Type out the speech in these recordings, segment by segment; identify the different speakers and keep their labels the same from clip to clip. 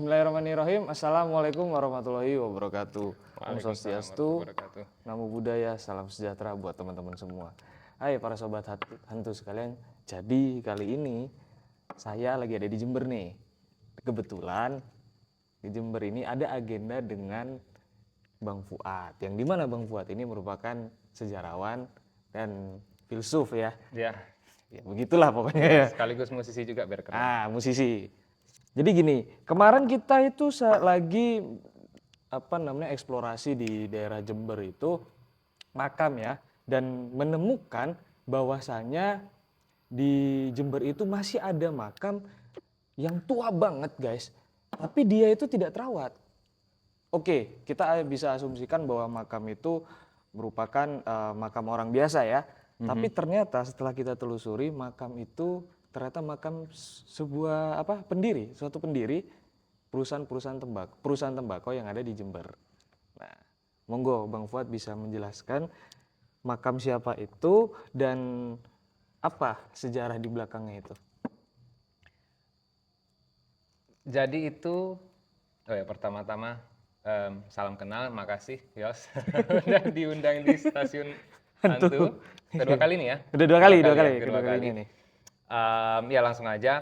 Speaker 1: Bismillahirrahmanirrahim. Assalamualaikum warahmatullahi wabarakatuh. Om
Speaker 2: Waalaikumsalam
Speaker 1: Swastiastu,
Speaker 2: warahmatullahi wabarakatuh.
Speaker 1: Namo Buddhaya, salam sejahtera buat teman-teman semua. Hai para sobat hantu sekalian. Jadi kali ini saya lagi ada di Jember nih. Kebetulan di Jember ini ada agenda dengan Bang Fuad. Yang dimana Bang Fuad ini merupakan sejarawan dan filsuf ya.
Speaker 2: Ya,
Speaker 1: Ya begitulah pokoknya ya.
Speaker 2: sekaligus musisi juga biar keren.
Speaker 1: Musisi. Jadi gini, kemarin kita itu lagi eksplorasi di daerah Jember itu makam ya, dan menemukan bahwasanya di Jember itu masih ada makam yang tua banget guys, tapi dia itu tidak terawat. Oke, kita bisa asumsikan bahwa makam itu merupakan makam orang biasa ya. Tapi ternyata setelah kita telusuri, makam itu ternyata makam sebuah suatu pendiri perusahaan tembakau yang ada di Jember. Nah, monggo Bang Fuad bisa menjelaskan makam siapa itu dan apa sejarah di belakangnya itu.
Speaker 2: Jadi itu, pertama-tama salam kenal, makasih Yos udah diundang di stasiun hantu. Kedua kali nih ya?
Speaker 1: Kedua kali
Speaker 2: Nih. Ya langsung aja,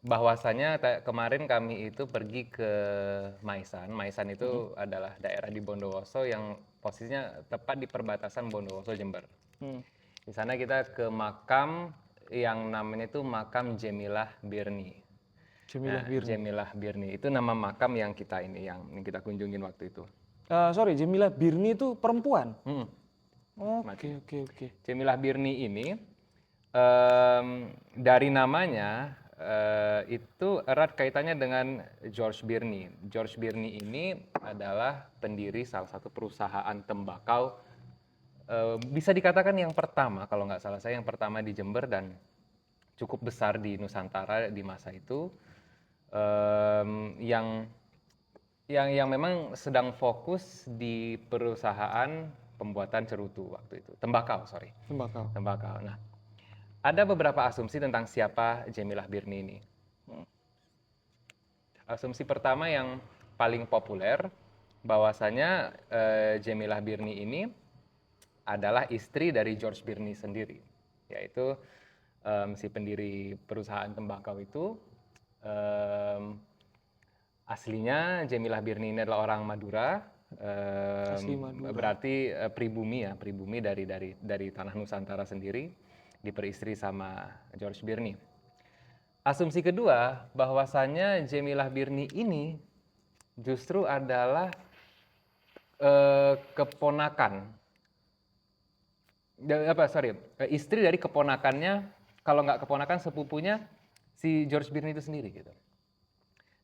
Speaker 2: bahwasanya kemarin kami itu pergi ke Maisan. Maisan itu adalah daerah di Bondowoso yang posisinya tepat di perbatasan Bondowoso Jember. Di sana kita ke makam yang namanya itu makam Jemilah Birni. Jemilah Birni itu nama makam yang kita kita kunjungin waktu itu.
Speaker 1: Jemilah Birni itu perempuan. Oke.
Speaker 2: Jemilah Birni ini dari namanya itu erat kaitannya dengan George Birni. George Birni ini adalah pendiri salah satu perusahaan tembakau, bisa dikatakan yang pertama, kalau nggak salah saya yang pertama di Jember dan cukup besar di Nusantara di masa itu, yang memang sedang fokus di perusahaan pembuatan cerutu waktu itu, tembakau. Nah, ada beberapa asumsi tentang siapa Jemilah Birni ini. Asumsi pertama yang paling populer, bahwasanya Jemilah Birni ini adalah istri dari George Birni sendiri, yaitu si pendiri perusahaan tembakau itu. Aslinya Jemilah Birni ini adalah orang Madura. Berarti pribumi dari tanah Nusantara sendiri, diperistri sama George Birni. Asumsi kedua, bahwasannya Jemilah Birni ini justru adalah istri dari keponakannya, kalau nggak keponakan sepupunya si George Birni itu sendiri gitu.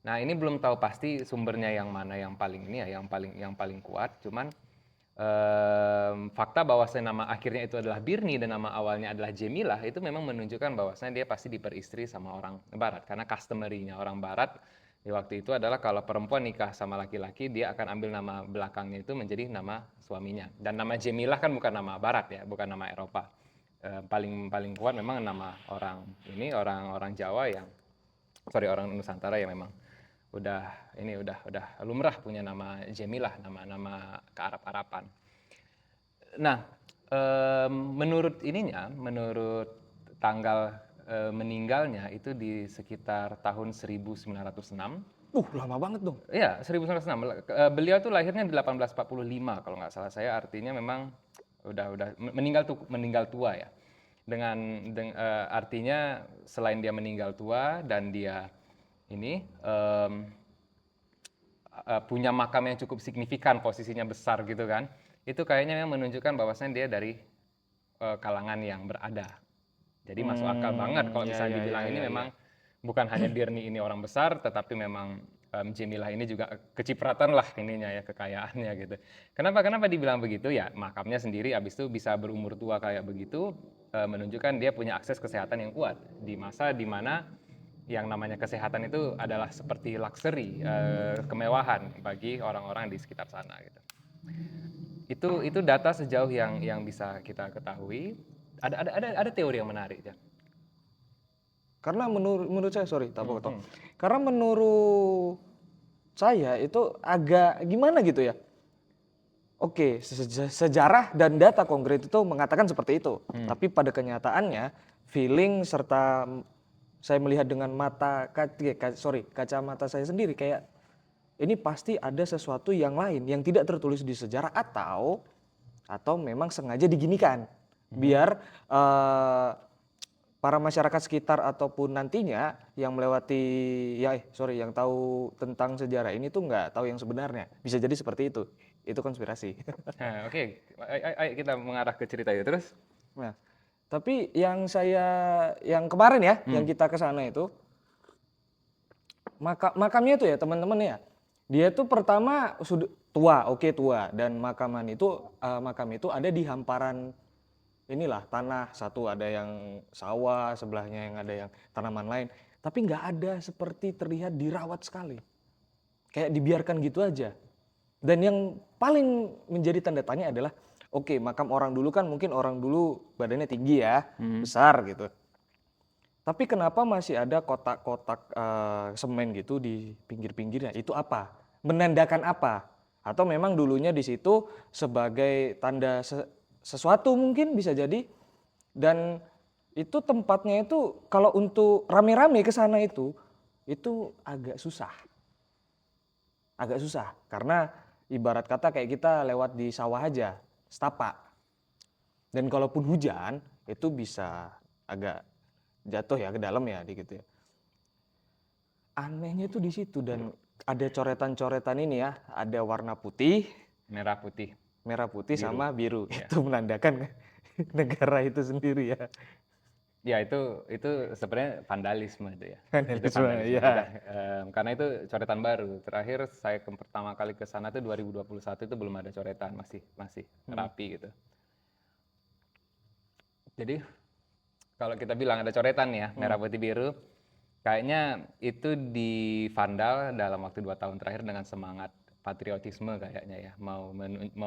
Speaker 2: Nah, ini belum tahu pasti sumbernya yang mana yang paling kuat, cuman fakta bahwasanya nama akhirnya itu adalah Birni dan nama awalnya adalah Jemilah itu memang menunjukkan bahwasanya dia pasti diperistri sama orang barat, karena customary-nya orang barat di waktu itu adalah kalau perempuan nikah sama laki-laki, dia akan ambil nama belakangnya itu menjadi nama suaminya. Dan nama Jemilah kan bukan nama barat ya, bukan nama Eropa. Paling kuat memang nama orang Jawa orang Nusantara yang memang udah lumrah punya nama Jemilah, nama kearab-araban. Nah, menurut tanggal meninggalnya itu di sekitar tahun 1906.
Speaker 1: Lama banget dong.
Speaker 2: Iya, 1906. Beliau tuh lahirnya di 1845 kalau nggak salah saya, artinya memang udah meninggal tua ya. Artinya selain dia meninggal tua dan dia punya makam yang cukup signifikan, posisinya besar gitu kan, itu kayaknya menunjukkan bahwasannya dia dari kalangan yang berada. Jadi masuk akal banget kalau misalnya dibilang ini memang bukan hanya Birni ini orang besar, tetapi memang Jemilah ini juga kecipratan lah kekayaannya gitu. Kenapa dibilang begitu ya? Makamnya sendiri abis itu bisa berumur tua kayak begitu, menunjukkan dia punya akses kesehatan yang kuat di masa dimana yang namanya kesehatan itu adalah seperti luxury, kemewahan bagi orang-orang di sekitar sana gitu. Itu data sejauh yang bisa kita ketahui. Ada teori yang menarik ya.
Speaker 1: Karena menurut saya, karena menurut saya itu agak gimana gitu ya. Oke, sejarah dan data konkret itu mengatakan seperti itu. Tapi pada kenyataannya, feeling serta saya melihat dengan kacamata saya sendiri kayak ini pasti ada sesuatu yang lain yang tidak tertulis di sejarah atau memang sengaja diginikan biar para masyarakat sekitar ataupun nantinya yang melewati yang tahu tentang sejarah ini tuh nggak tahu yang sebenarnya. Bisa jadi seperti itu konspirasi.
Speaker 2: Nah, oke. Ayo kita mengarah ke cerita itu terus.
Speaker 1: Nah, tapi yang kemarin ya, yang kita ke sana itu makamnya itu ya teman-teman ya. Dia tuh pertama sudah tua dan makam itu ada di hamparan inilah tanah, satu ada yang sawah, sebelahnya yang ada yang tanaman lain, tapi nggak ada seperti terlihat dirawat sekali, kayak dibiarkan gitu aja. Dan yang paling menjadi tanda tanya adalah makam orang dulu kan mungkin orang dulu badannya tinggi ya, besar gitu, tapi kenapa masih ada kotak-kotak semen gitu di pinggir-pinggirnya? Itu apa? Menandakan apa? Atau memang dulunya di situ sebagai tanda sesuatu mungkin bisa jadi. Dan itu tempatnya itu kalau untuk rame-rame ke sana itu agak susah. Agak susah karena ibarat kata kayak kita lewat di sawah aja, setapak. Dan kalaupun hujan itu bisa agak jatuh ya ke dalam ya dikit ya. Anehnya itu di situ dan ada coretan-coretan ini ya, ada warna putih,
Speaker 2: Merah putih.
Speaker 1: biru. Sama biru. Ya. Itu menandakan negara itu sendiri ya.
Speaker 2: Ya itu sebenarnya vandalisme itu ya.
Speaker 1: Vandalisme, ya.
Speaker 2: Karena itu coretan baru. Terakhir saya pertama kali ke sana itu 2021 itu belum ada coretan, masih rapi gitu. Jadi kalau kita bilang ada coretan ya, merah putih biru, kayaknya itu di vandal dalam waktu 2 tahun terakhir dengan semangat patriotisme kayaknya ya, mau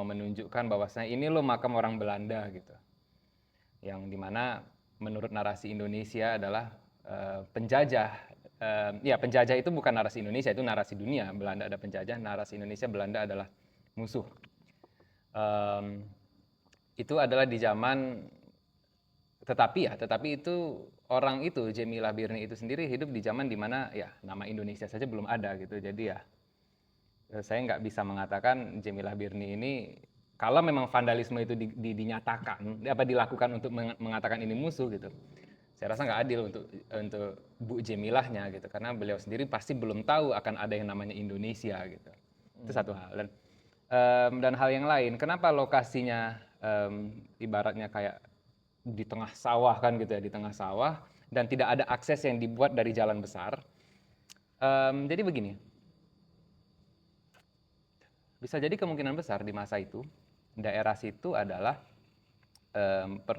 Speaker 2: menunjukkan bahwasanya ini loh makam orang Belanda gitu. Yang dimana menurut narasi Indonesia adalah penjajah. Penjajah itu bukan narasi Indonesia, itu narasi dunia. Belanda ada penjajah, narasi Indonesia Belanda adalah musuh. Itu adalah di zaman tetapi itu orang itu Djemilah Birni itu sendiri hidup di zaman dimana ya nama Indonesia saja belum ada gitu. Jadi ya saya nggak bisa mengatakan Djemilah Birni ini kalau memang vandalisme itu dinyatakan dilakukan untuk mengatakan ini musuh gitu. Saya rasa nggak adil untuk Bu Djemilahnya gitu karena beliau sendiri pasti belum tahu akan ada yang namanya Indonesia gitu. Itu satu hal dan hal yang lain kenapa lokasinya ibaratnya kayak di tengah sawah kan gitu ya, di tengah sawah dan tidak ada akses yang dibuat dari jalan besar. Jadi begini, bisa jadi kemungkinan besar di masa itu daerah situ adalah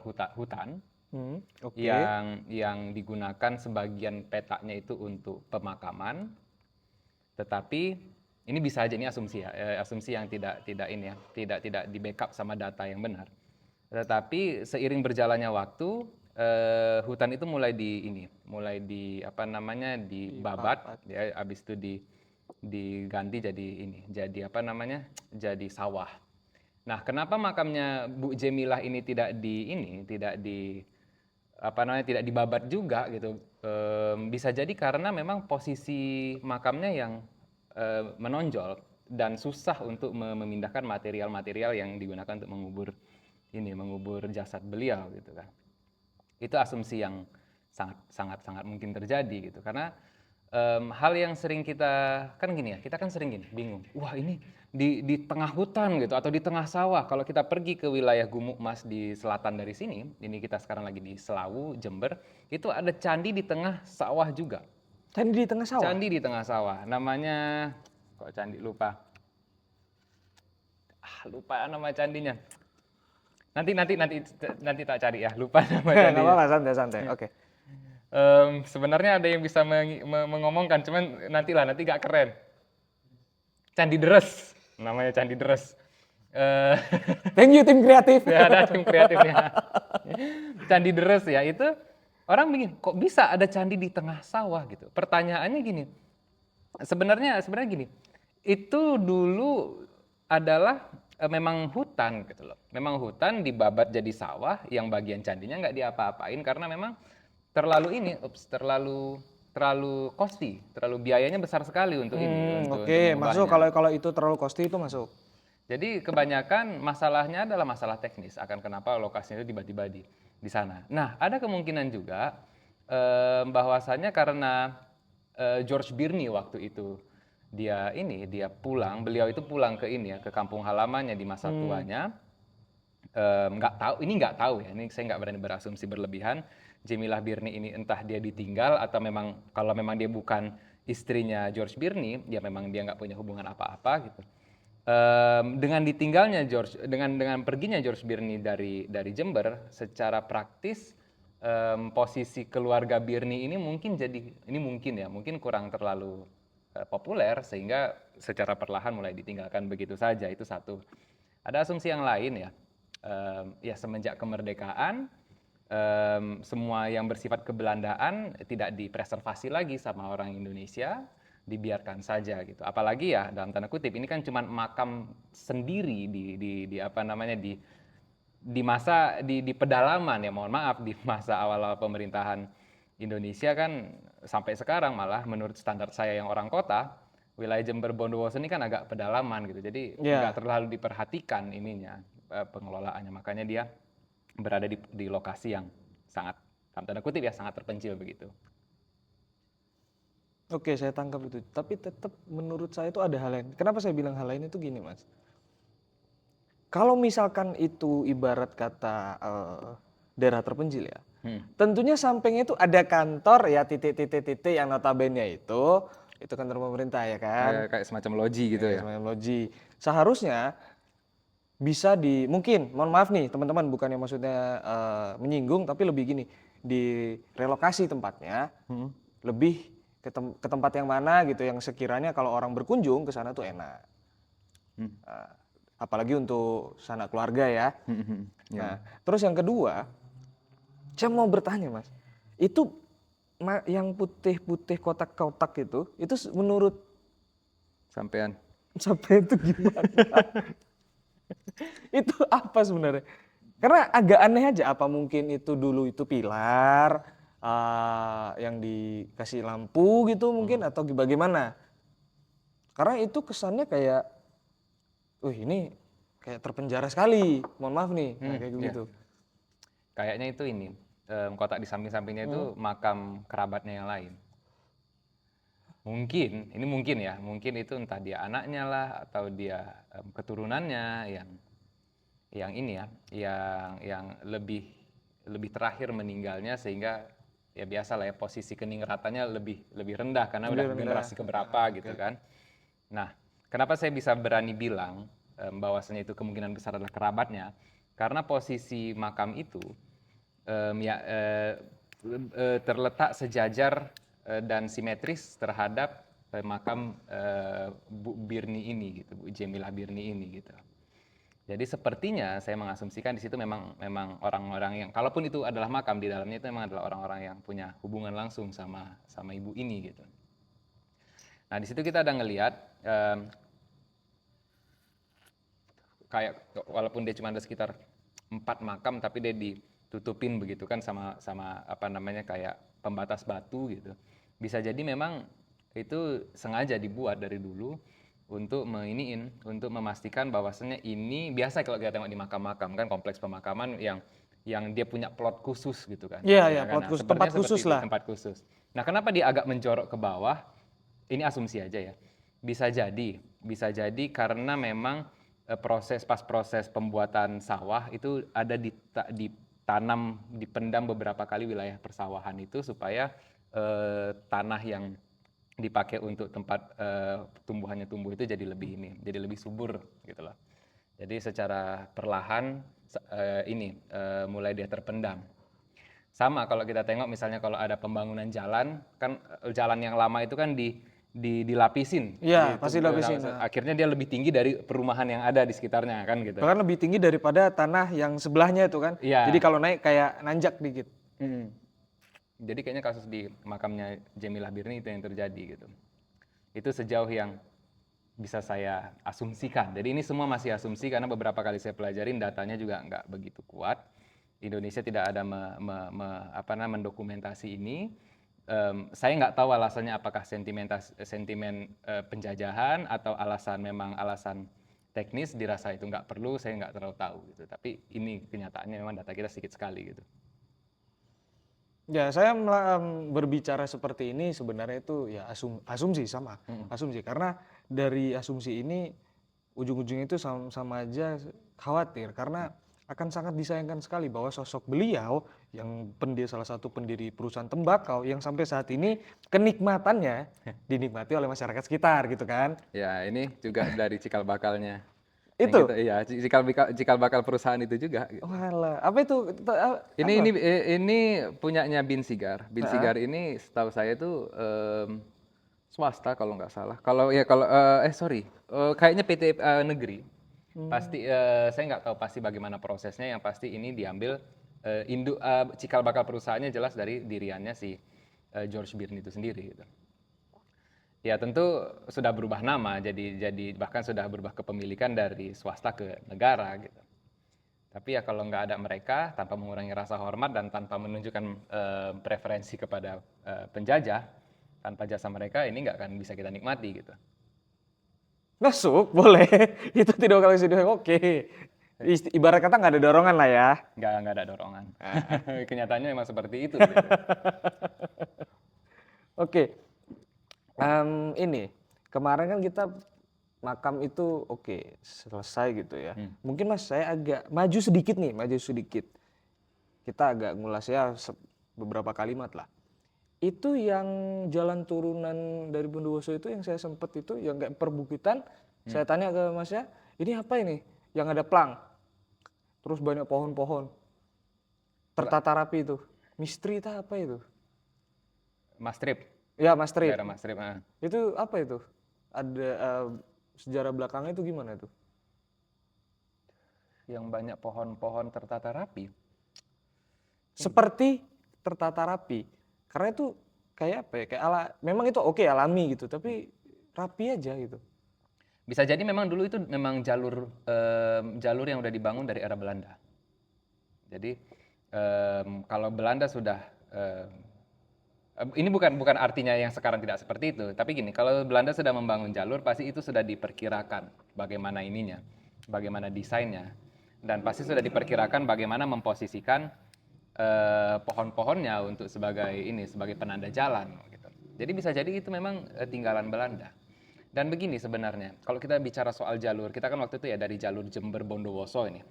Speaker 2: hutan yang digunakan sebagian petaknya itu untuk pemakaman, tetapi ini bisa aja ini asumsi ya, asumsi yang tidak di backup sama data yang benar. Tetapi seiring berjalannya waktu, hutan itu mulai dibabat, ya, habis itu diganti jadi sawah. Nah, kenapa makamnya Bu Djemilah ini tidak dibabat juga gitu? Bisa jadi karena memang posisi makamnya yang menonjol dan susah untuk memindahkan material-material yang digunakan untuk mengubur jasad beliau gitu kan. Itu asumsi yang sangat mungkin terjadi gitu karena hal yang sering kita kan sering bingung. Wah, ini di tengah hutan gitu atau di tengah sawah. Kalau kita pergi ke wilayah Gumukmas di selatan dari sini, ini kita sekarang lagi di Selawu, Jember, itu ada candi di tengah sawah juga.
Speaker 1: Candi di tengah sawah? Candi
Speaker 2: di tengah sawah. Namanya kok candi lupa. Lupa nama candinya. Nanti tak cari ya, lupa nama candinya.
Speaker 1: Nggak apa-apa, santai. Oke.
Speaker 2: Sebenarnya ada yang bisa mengomongkan, cuman nanti gak keren. Candi Deres, namanya Candi Deres.
Speaker 1: Thank you tim kreatif.
Speaker 2: Ya, ada tim kreatifnya. Candi Deres ya, itu orang bingung, kok bisa ada candi di tengah sawah gitu. Pertanyaannya gini, sebenarnya gini, Itu dulu adalah memang hutan gitu loh. Memang hutan dibabat jadi sawah, yang bagian candinya nggak diapa-apain karena memang terlalu costly, terlalu biayanya besar sekali untuk ini, untuk
Speaker 1: Oke, masuk
Speaker 2: mengubahnya.
Speaker 1: kalau itu terlalu costly itu masuk.
Speaker 2: Jadi kebanyakan masalahnya adalah masalah teknis akan kenapa lokasinya itu tiba-tiba di sana. Nah, ada kemungkinan juga bahwasannya karena George Birney waktu itu beliau itu pulang ke ini ya, ke kampung halamannya di masa tuanya. Nggak tahu ya, ini saya nggak berani berasumsi berlebihan. Jemilah Birney ini entah dia ditinggal atau memang kalau memang dia bukan istrinya George Birney, ya memang dia nggak punya hubungan apa-apa gitu. Dengan ditinggalnya dengan perginya George Birney dari Jember, secara praktis posisi keluarga Birney ini mungkin kurang terlalu populer sehingga secara perlahan mulai ditinggalkan begitu saja. Itu satu. Ada asumsi yang lain ya. Ya semenjak kemerdekaan semua yang bersifat kebelandaan tidak dipreservasi lagi sama orang Indonesia, dibiarkan saja gitu. Apalagi ya dalam tanda kutip ini kan cuma makam sendiri di pedalaman ya, mohon maaf, di masa awal-awal pemerintahan Indonesia kan sampai sekarang malah menurut standar saya yang orang kota, wilayah Jember Bondowoso ini kan agak pedalaman gitu. Jadi nggak terlalu diperhatikan ininya pengelolaannya. Makanya dia berada di lokasi yang sangat dalam tanda kutip ya sangat terpencil begitu.
Speaker 1: Oke, saya tangkap itu. Tapi tetap menurut saya itu ada hal lain. Kenapa saya bilang hal lain itu gini, Mas? Kalau misalkan itu ibarat kata daerah terpencil ya, tentunya sampingnya itu ada kantor ya titik-titik yang notabene itu kantor pemerintah ya kan?
Speaker 2: Kayak semacam loji gitu ya.
Speaker 1: Semacam loji. Seharusnya bisa mungkin, mohon maaf nih teman-teman, bukannya maksudnya menyinggung, tapi lebih gini, direlokasi tempatnya, lebih ke tempat yang mana gitu, yang sekiranya kalau orang berkunjung ke sana tuh enak. Apalagi untuk sanak keluarga ya. Nah, terus yang kedua, saya mau bertanya Mas, itu yang putih-putih kotak-kotak itu menurut
Speaker 2: Sampean
Speaker 1: sampai itu gimana? Itu apa sebenarnya? Karena agak aneh aja, apa mungkin itu dulu itu pilar yang dikasih lampu gitu mungkin atau bagaimana? Karena itu kesannya kayak, ini kayak terpenjara sekali, mohon maaf nih, kayak begitu.
Speaker 2: Kayaknya itu ini kotak di samping-sampingnya itu makam kerabatnya yang lain. Mungkin itu entah dia anaknya lah atau dia keturunannya yang ini ya, yang lebih terakhir meninggalnya sehingga ya biasa lah ya posisi keningratanya lebih rendah karena udah generasi keberapa gitu kan. Nah, kenapa saya bisa berani bilang bahwasanya itu kemungkinan besar adalah kerabatnya? Karena posisi makam itu terletak sejajar dan simetris terhadap makam Bu Birni ini gitu, Bu Jemilah Birni ini gitu. Jadi sepertinya saya mengasumsikan di situ memang orang-orang yang, kalaupun itu adalah makam, di dalamnya itu memang adalah orang-orang yang punya hubungan langsung sama ibu ini gitu. Nah di situ kita ada ngelihat kayak walaupun dia cuma ada sekitar 4 makam tapi dia ditutupin begitu kan sama kayak pembatas batu gitu. Bisa jadi memang itu sengaja dibuat dari dulu untuk memastikan bahwasannya ini biasa kalau kita tengok di makam-makam kan, kompleks pemakaman yang dia punya plot khusus gitu kan.
Speaker 1: Iya,
Speaker 2: kan?
Speaker 1: plot khusus, tempat khusus lah.
Speaker 2: Tempat khusus. Nah, kenapa dia agak menjorok ke bawah? Ini asumsi aja ya. Bisa jadi karena memang proses pembuatan sawah itu ada ditanam, dipendam beberapa kali wilayah persawahan itu supaya tanah yang dipakai untuk tempat tumbuhannya tumbuh itu jadi lebih subur gitu loh. Jadi secara perlahan mulai dia terpendam. Sama kalau kita tengok misalnya kalau ada pembangunan jalan, kan jalan yang lama itu kan dilapisin.
Speaker 1: Iya, pasti dilapisin.
Speaker 2: Akhirnya dia lebih tinggi dari perumahan yang ada di sekitarnya kan gitu.
Speaker 1: Bahkan lebih tinggi daripada tanah yang sebelahnya itu kan.
Speaker 2: Iya.
Speaker 1: Jadi kalau naik kayak nanjak dikit.
Speaker 2: Jadi kayaknya kasus di makamnya Jemilah Birni itu yang terjadi gitu. Itu sejauh yang bisa saya asumsikan. Jadi ini semua masih asumsi karena beberapa kali saya pelajarin datanya juga nggak begitu kuat. Indonesia tidak ada mendokumentasi ini. Saya nggak tahu alasannya apakah sentimen penjajahan atau memang alasan teknis dirasa itu nggak perlu, saya nggak terlalu tahu gitu. Tapi ini kenyataannya memang data kita sedikit sekali gitu.
Speaker 1: Ya, saya berbicara seperti ini sebenarnya itu ya asumsi sama, asumsi karena dari asumsi ini ujung-ujungnya itu sama aja khawatir karena akan sangat disayangkan sekali bahwa sosok beliau yang salah satu pendiri perusahaan tembakau yang sampai saat ini kenikmatannya dinikmati oleh masyarakat sekitar gitu kan.
Speaker 2: Ya, ini juga dari cikal bakalnya.
Speaker 1: Itu?
Speaker 2: Iya, cikal bakal perusahaan itu juga.
Speaker 1: Walah, apa itu?
Speaker 2: Ini punyanya Bin Sigar. Bin
Speaker 1: Nah,
Speaker 2: Sigar ini setahu saya itu swasta kalau nggak salah. Kayaknya PT negeri. Pasti saya nggak tahu pasti bagaimana prosesnya. Yang pasti ini diambil cikal bakal perusahaannya jelas dari diriannya si George Byrne itu sendiri. Gitu. Ya tentu sudah berubah nama, jadi bahkan sudah berubah kepemilikan dari swasta ke negara gitu. Tapi ya kalau nggak ada mereka, tanpa mengurangi rasa hormat dan tanpa menunjukkan preferensi kepada penjajah, tanpa jasa mereka ini nggak akan bisa kita nikmati gitu.
Speaker 1: masuk, boleh. Itu tidak kalau sudah oke. Ibarat kata nggak ada dorongan lah ya.
Speaker 2: Nggak ada dorongan. Kenyataannya memang seperti itu. Gitu.
Speaker 1: Oke. Ini kemarin kan kita makam itu oke, selesai gitu ya. Mungkin Mas saya agak maju sedikit nih, maju sedikit. Kita agak ngulas ya beberapa kalimat lah. Itu yang jalan turunan dari Bondowoso itu yang saya sempet itu yang kayak perbukitan. Saya tanya ke Masnya, ini apa ini? Yang ada plang. Terus banyak pohon-pohon. Tertata rapi itu. Misteri itu apa itu?
Speaker 2: Mastrip.
Speaker 1: Ya, Mas Tri.
Speaker 2: Daerah Mastrip.
Speaker 1: Itu apa itu? Ada sejarah belakangnya itu gimana tuh?
Speaker 2: Yang banyak pohon-pohon tertata rapi.
Speaker 1: Seperti tertata rapi. Karena itu kayak apa ya? Kayak memang itu oke alami gitu, tapi rapi aja gitu.
Speaker 2: Bisa jadi memang dulu itu memang jalur yang udah dibangun dari era Belanda. Jadi kalau Belanda sudah ini bukan artinya yang sekarang tidak seperti itu, tapi gini, kalau Belanda sudah membangun jalur, pasti itu sudah diperkirakan bagaimana ininya, bagaimana desainnya, dan pasti sudah diperkirakan bagaimana memposisikan pohon-pohonnya untuk sebagai penanda jalan. Gitu. Jadi bisa jadi itu memang tinggalan Belanda. Dan begini sebenarnya, kalau kita bicara soal jalur, kita kan waktu itu ya dari jalur Jember Bondowoso ini.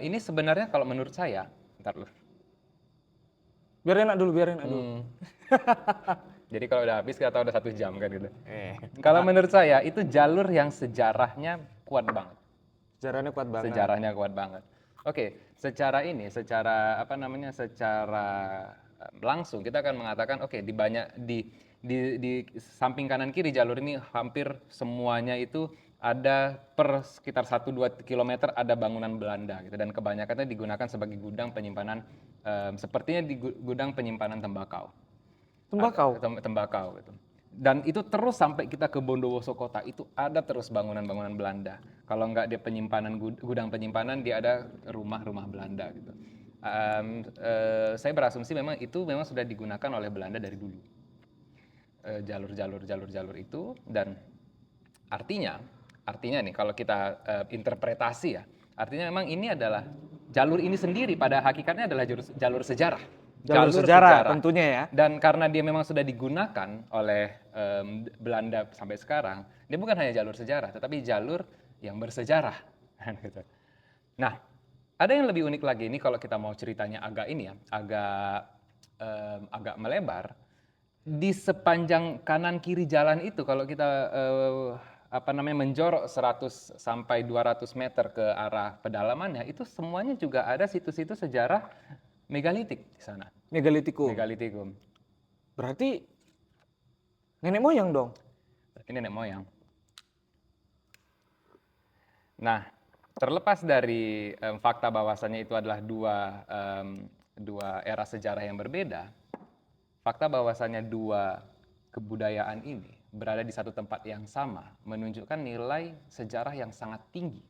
Speaker 2: Ini sebenarnya kalau menurut saya, ntar dulu.
Speaker 1: Biar enak dulu.
Speaker 2: Jadi kalau udah habis kita tahu udah 1 jam kan gitu. Kalau menurut saya itu jalur yang sejarahnya kuat banget.
Speaker 1: Sejarahnya kuat banget.
Speaker 2: Sejarahnya kuat banget. Oke, secara langsung kita akan mengatakan di samping kanan kiri jalur ini hampir semuanya itu ada per sekitar 1-2 km ada bangunan Belanda gitu dan kebanyakannya digunakan sebagai gudang penyimpanan sepertinya di gudang penyimpanan tembakau. Tembakau gitu. Dan itu terus sampai kita ke Bondowoso kota itu ada terus bangunan-bangunan Belanda. Kalau nggak dia gudang penyimpanan dia ada rumah-rumah Belanda gitu. Saya berasumsi memang itu sudah digunakan oleh Belanda dari dulu. Jalur itu dan artinya nih kalau kita interpretasi ya, artinya memang ini adalah jalur ini sendiri pada hakikatnya adalah jalur sejarah.
Speaker 1: Jalur sejarah tentunya ya.
Speaker 2: Dan karena dia memang sudah digunakan oleh Belanda sampai sekarang, dia bukan hanya jalur sejarah, tetapi jalur yang bersejarah. Nah, ada yang lebih unik lagi ini kalau kita mau ceritanya agak melebar. Di sepanjang kanan kiri jalan itu kalau kita menjorok 100 sampai 200 meter ke arah pedalamannya itu semuanya juga ada situs-situs sejarah megalitik di sana. Megalitikum.
Speaker 1: Berarti nenek moyang dong.
Speaker 2: Berarti nenek moyang. Nah, terlepas dari fakta bahwasannya itu adalah dua era sejarah yang berbeda, fakta bahwasannya dua kebudayaan ini berada di satu tempat yang sama menunjukkan nilai sejarah yang sangat tinggi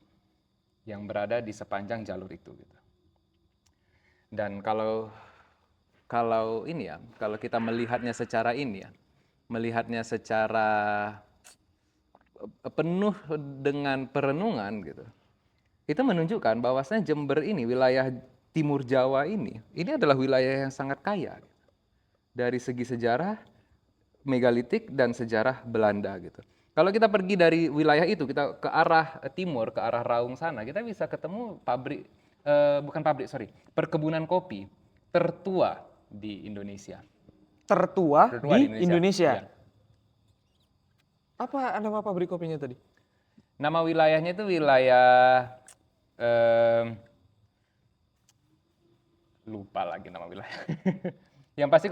Speaker 2: yang berada di sepanjang jalur itu gitu. Dan kalau ini ya, kalau kita melihatnya secara ini ya, melihatnya secara penuh dengan perenungan gitu. Itu menunjukkan bahwasanya Jember ini, wilayah Timur Jawa ini adalah wilayah yang sangat kaya dari segi sejarah, megalitik dan sejarah Belanda gitu. Kalau kita pergi dari wilayah itu, kita ke arah timur, ke arah Raung sana, kita bisa ketemu perkebunan kopi tertua di Indonesia.
Speaker 1: Tertua
Speaker 2: Tertua di
Speaker 1: di
Speaker 2: Indonesia.
Speaker 1: Indonesia.
Speaker 2: Ya.
Speaker 1: Apa nama pabrik kopinya tadi?
Speaker 2: Nama wilayahnya itu wilayah lupa lagi nama wilayah. Yang pasti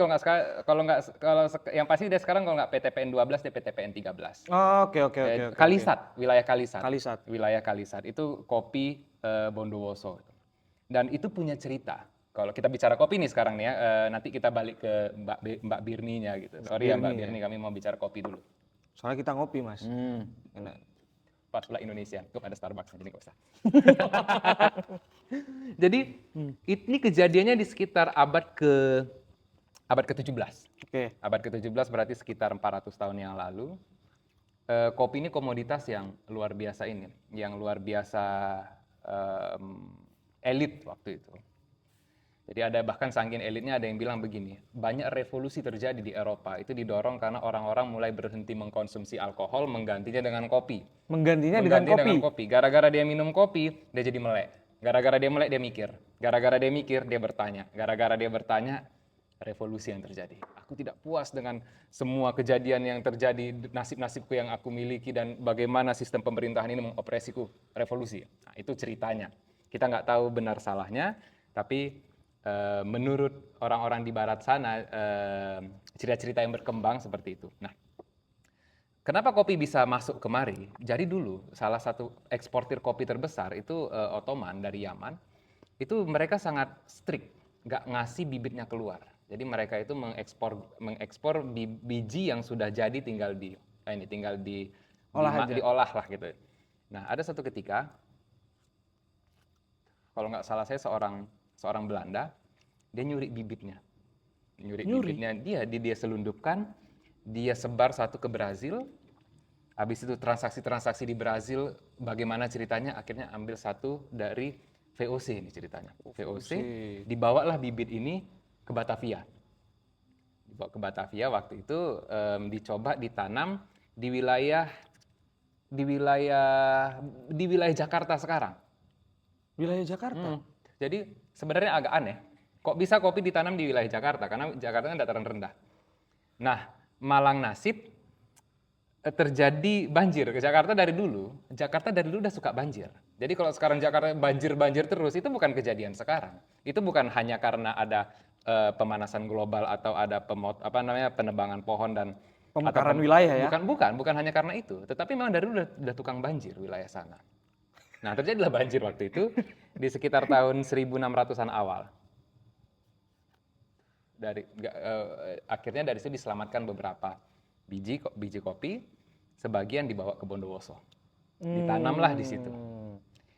Speaker 2: yang pasti dia sekarang kalau nggak PTPN 12 dia PTPN 13.
Speaker 1: Oh, oke.
Speaker 2: Kalisat, wilayah Kalisat.
Speaker 1: Kalisat.
Speaker 2: Wilayah Kalisat itu kopi Bondowoso. Dan itu punya cerita. Kalau kita bicara kopi nih sekarang nih ya, nanti kita balik ke Mbak Birninya gitu. Sorry ya Mbak Birni, kami mau bicara kopi dulu.
Speaker 1: Soalnya kita ngopi, Mas. Enak.
Speaker 2: Pas pula Indonesia, kok ada Starbucks jadi nggak usah. Jadi ini kejadiannya di sekitar abad ke-17.
Speaker 1: Oke.
Speaker 2: Abad ke-17 berarti sekitar 400 tahun yang lalu. Kopi ini komoditas yang luar biasa ini, yang luar biasa elit waktu itu. Jadi bahkan saking elitnya ada yang bilang begini, banyak revolusi terjadi di Eropa, itu didorong karena orang-orang mulai berhenti mengkonsumsi alkohol, menggantinya dengan kopi.
Speaker 1: Menggantinya dengan kopi.
Speaker 2: Gara-gara dia minum kopi, dia jadi melek. Gara-gara dia melek, dia mikir. Gara-gara dia mikir, dia bertanya. Gara-gara dia bertanya, revolusi yang terjadi. Aku tidak puas dengan semua kejadian yang terjadi, nasib-nasibku yang aku miliki, dan bagaimana sistem pemerintahan ini mengopresiku. Revolusi. Nah, itu ceritanya. Kita nggak tahu benar salahnya, tapi menurut orang-orang di barat sana, cerita-cerita yang berkembang seperti itu. Nah, kenapa kopi bisa masuk kemari? Jadi dulu salah satu eksportir kopi terbesar itu Ottoman dari Yaman. Itu mereka sangat strict, nggak ngasih bibitnya keluar. Jadi mereka itu mengekspor biji yang sudah jadi tinggal diolah lah gitu. Nah, ada satu ketika, kalau nggak salah saya seorang Belanda, dia nyuri bibitnya. Bibitnya dia selundupkan, dia sebar satu ke Brazil. Habis itu transaksi-transaksi di Brazil, bagaimana ceritanya, akhirnya ambil satu dari VOC ini ceritanya. VOC, dibawalah bibit ini ke Batavia. Dibawa ke Batavia waktu itu, dicoba ditanam di wilayah Jakarta sekarang.
Speaker 1: Wilayah Jakarta.
Speaker 2: Jadi sebenarnya agak aneh. Kok bisa kopi ditanam di wilayah Jakarta? Karena Jakarta kan dataran rendah. Nah, malang nasib terjadi banjir ke Jakarta dari dulu. Jakarta dari dulu udah suka banjir. Jadi kalau sekarang Jakarta banjir terus, itu bukan kejadian sekarang. Itu bukan hanya karena ada pemanasan global atau ada penebangan pohon dan
Speaker 1: pemekaran wilayah ya.
Speaker 2: Bukan hanya karena itu, tetapi memang dari dulu udah tukang banjir wilayah sana. Nah, terjadilah banjir waktu itu di sekitar tahun 1600-an awal. Akhirnya dari situ diselamatkan beberapa biji kopi, sebagian dibawa ke Bondowoso. Ditanamlah di situ.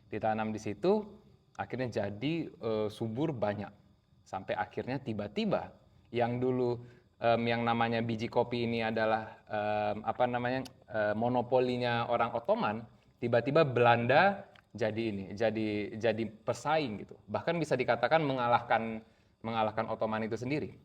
Speaker 2: Ditanam di situ, akhirnya jadi subur banyak. Sampai akhirnya tiba-tiba yang dulu yang namanya biji kopi ini adalah monopolinya orang Ottoman, tiba-tiba Belanda jadi pesaing gitu. Bahkan bisa dikatakan mengalahkan Ottoman itu sendiri.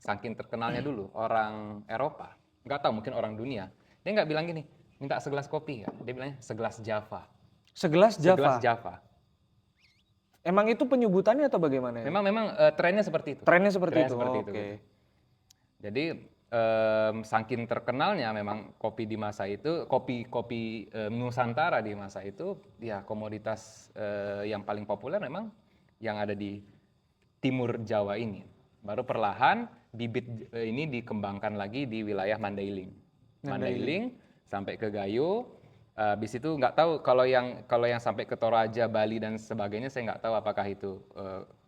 Speaker 2: Saking terkenalnya dulu orang Eropa, nggak tahu mungkin orang dunia. Dia nggak bilang gini, minta segelas kopi ya. Dia bilangnya segelas Java.
Speaker 1: Segelas Java.
Speaker 2: Segelas Java.
Speaker 1: Emang itu penyebutannya atau bagaimana?
Speaker 2: Memang trennya seperti itu.
Speaker 1: Trennya seperti itu.
Speaker 2: Oke.
Speaker 1: Gitu.
Speaker 2: Jadi saking terkenalnya memang kopi di masa itu, kopi Nusantara di masa itu, ya komoditas yang paling populer memang yang ada di Timur Jawa ini. Baru perlahan bibit ini dikembangkan lagi di wilayah Mandailing sampai ke Gayo. Habis itu nggak tahu kalau yang sampai ke Toraja, Bali dan sebagainya, saya nggak tahu apakah itu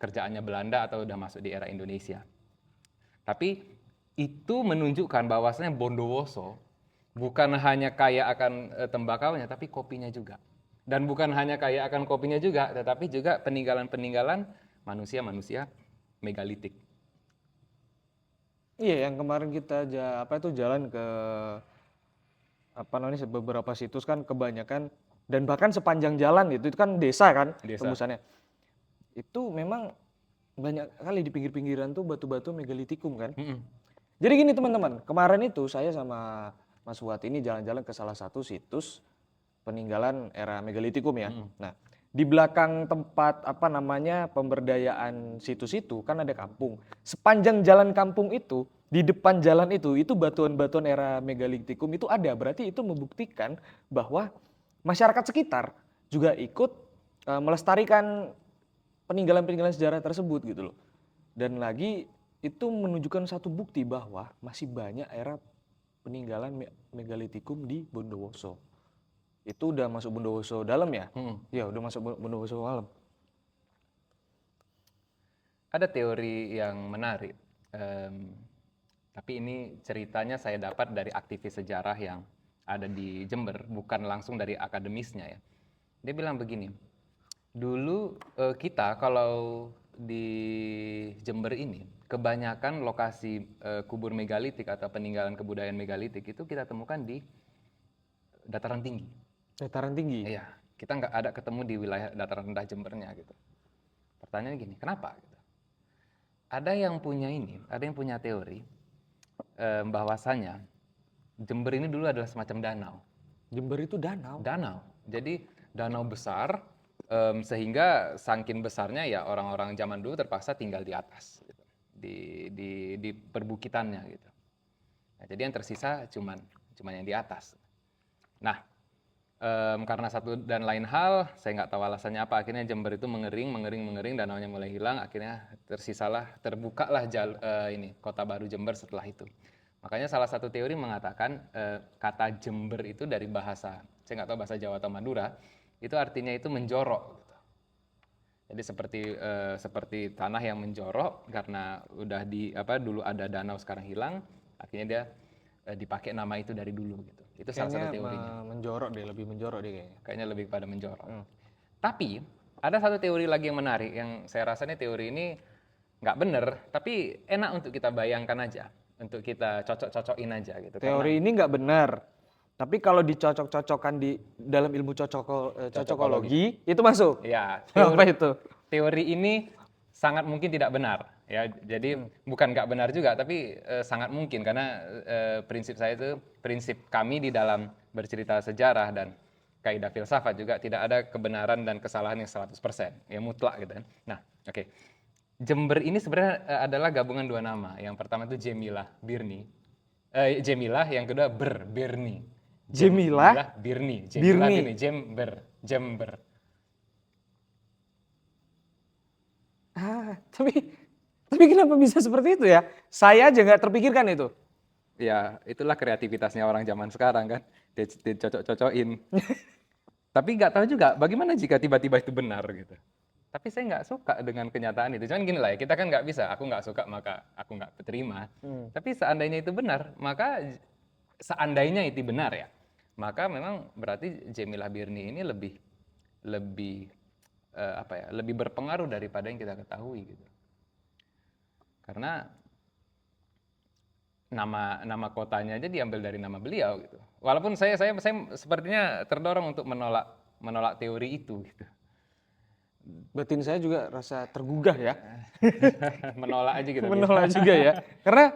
Speaker 2: kerjaannya Belanda atau udah masuk di era Indonesia. Tapi itu menunjukkan bahwasanya Bondowoso bukan hanya kaya akan tembakaunya, tapi kopinya juga. Dan bukan hanya kaya akan kopinya juga, tetapi juga peninggalan-peninggalan manusia-manusia megalitik.
Speaker 1: Iya, yang kemarin kita jalan ke beberapa situs kan kebanyakan, dan bahkan sepanjang jalan itu kan desa kan
Speaker 2: Desa.
Speaker 1: tembusannya. Itu memang banyak kali di pinggir-pinggiran tuh batu-batu megalitikum kan.
Speaker 2: Mm-mm.
Speaker 1: Jadi gini teman-teman, kemarin itu saya sama Mas Fuad ini jalan-jalan ke salah satu situs peninggalan era megalitikum ya. Nah, di belakang tempat pemberdayaan situs itu kan ada kampung. Sepanjang jalan kampung itu, di depan jalan itu batuan-batuan era megalitikum itu ada. Berarti itu membuktikan bahwa masyarakat sekitar juga ikut melestarikan peninggalan-peninggalan sejarah tersebut gitu loh. Dan lagi itu menunjukkan satu bukti bahwa masih banyak era peninggalan megalitikum di Bondowoso. Itu udah masuk Bondowoso dalam ya? Ya udah masuk Bondowoso dalam.
Speaker 2: Ada teori yang menarik, tapi ini ceritanya saya dapat dari aktivis sejarah yang ada di Jember, bukan langsung dari akademisnya ya. Dia bilang begini, dulu kita kalau di Jember ini, kebanyakan lokasi kubur megalitik atau peninggalan kebudayaan megalitik itu kita temukan di dataran tinggi.
Speaker 1: Dataran tinggi?
Speaker 2: Iya, kita nggak ada ketemu di wilayah dataran rendah Jembernya gitu. Pertanyaannya gini, kenapa? Gitu. Ada yang punya teori bahwasanya Jember ini dulu adalah semacam danau.
Speaker 1: Jember itu danau?
Speaker 2: Danau. Jadi danau besar, sehingga saking besarnya ya orang-orang zaman dulu terpaksa tinggal di atas, gitu. di perbukitannya gitu. Nah, jadi yang tersisa cuman yang di atas. Nah, karena satu dan lain hal, saya nggak tahu alasannya apa, akhirnya Jember itu mengering, danaunya mulai hilang, akhirnya terbukalah kota baru Jember setelah itu. Makanya salah satu teori mengatakan kata Jember itu dari bahasa, saya nggak tahu bahasa Jawa atau Madura, itu artinya itu menjorok. Jadi seperti tanah yang menjorok karena dulu ada danau sekarang hilang, akhirnya dia dipakai nama itu dari dulu gitu. Itu salah satu teorinya.
Speaker 1: Lebih menjorok deh kayaknya.
Speaker 2: Kayaknya lebih pada menjorok. Tapi ada satu teori lagi yang menarik yang saya rasa teori ini nggak bener, tapi enak untuk kita bayangkan aja, untuk kita cocok-cocokin aja gitu.
Speaker 1: Teori ini nggak benar, tapi kalau dicocok-cocokkan di dalam ilmu cocokologi itu masuk.
Speaker 2: Ya,
Speaker 1: Apa itu?
Speaker 2: Teori ini sangat mungkin tidak benar. Ya, jadi bukan nggak benar juga, tapi sangat mungkin karena prinsip kami di dalam bercerita sejarah dan kaidah filsafat juga tidak ada kebenaran dan kesalahan yang 100%, ya mutlak gitu kan. Nah, oke. Jember ini sebenarnya adalah gabungan dua nama. Yang pertama itu Jemilah Birni. Jemilah, yang kedua Birni.
Speaker 1: Jemilah
Speaker 2: Birni.
Speaker 1: Birni.
Speaker 2: Jember.
Speaker 1: Tapi kenapa bisa seperti itu ya? Saya aja nggak terpikirkan itu.
Speaker 2: Ya, itulah kreativitasnya orang zaman sekarang kan. Dicocok-cocokin. Tapi nggak tahu juga bagaimana jika tiba-tiba itu benar gitu. Tapi saya nggak suka dengan kenyataan itu. Cuman gini lah ya, kita kan nggak bisa. Aku nggak suka maka aku nggak terima. Tapi seandainya itu benar, maka maka memang berarti Jemilah Birni ini lebih berpengaruh daripada yang kita ketahui gitu. Karena nama kotanya aja diambil dari nama beliau gitu. Walaupun saya sepertinya terdorong untuk menolak teori itu gitu.
Speaker 1: Batin saya juga rasa tergugah ya.
Speaker 2: Menolak aja gitu.
Speaker 1: Menolak juga ya. Karena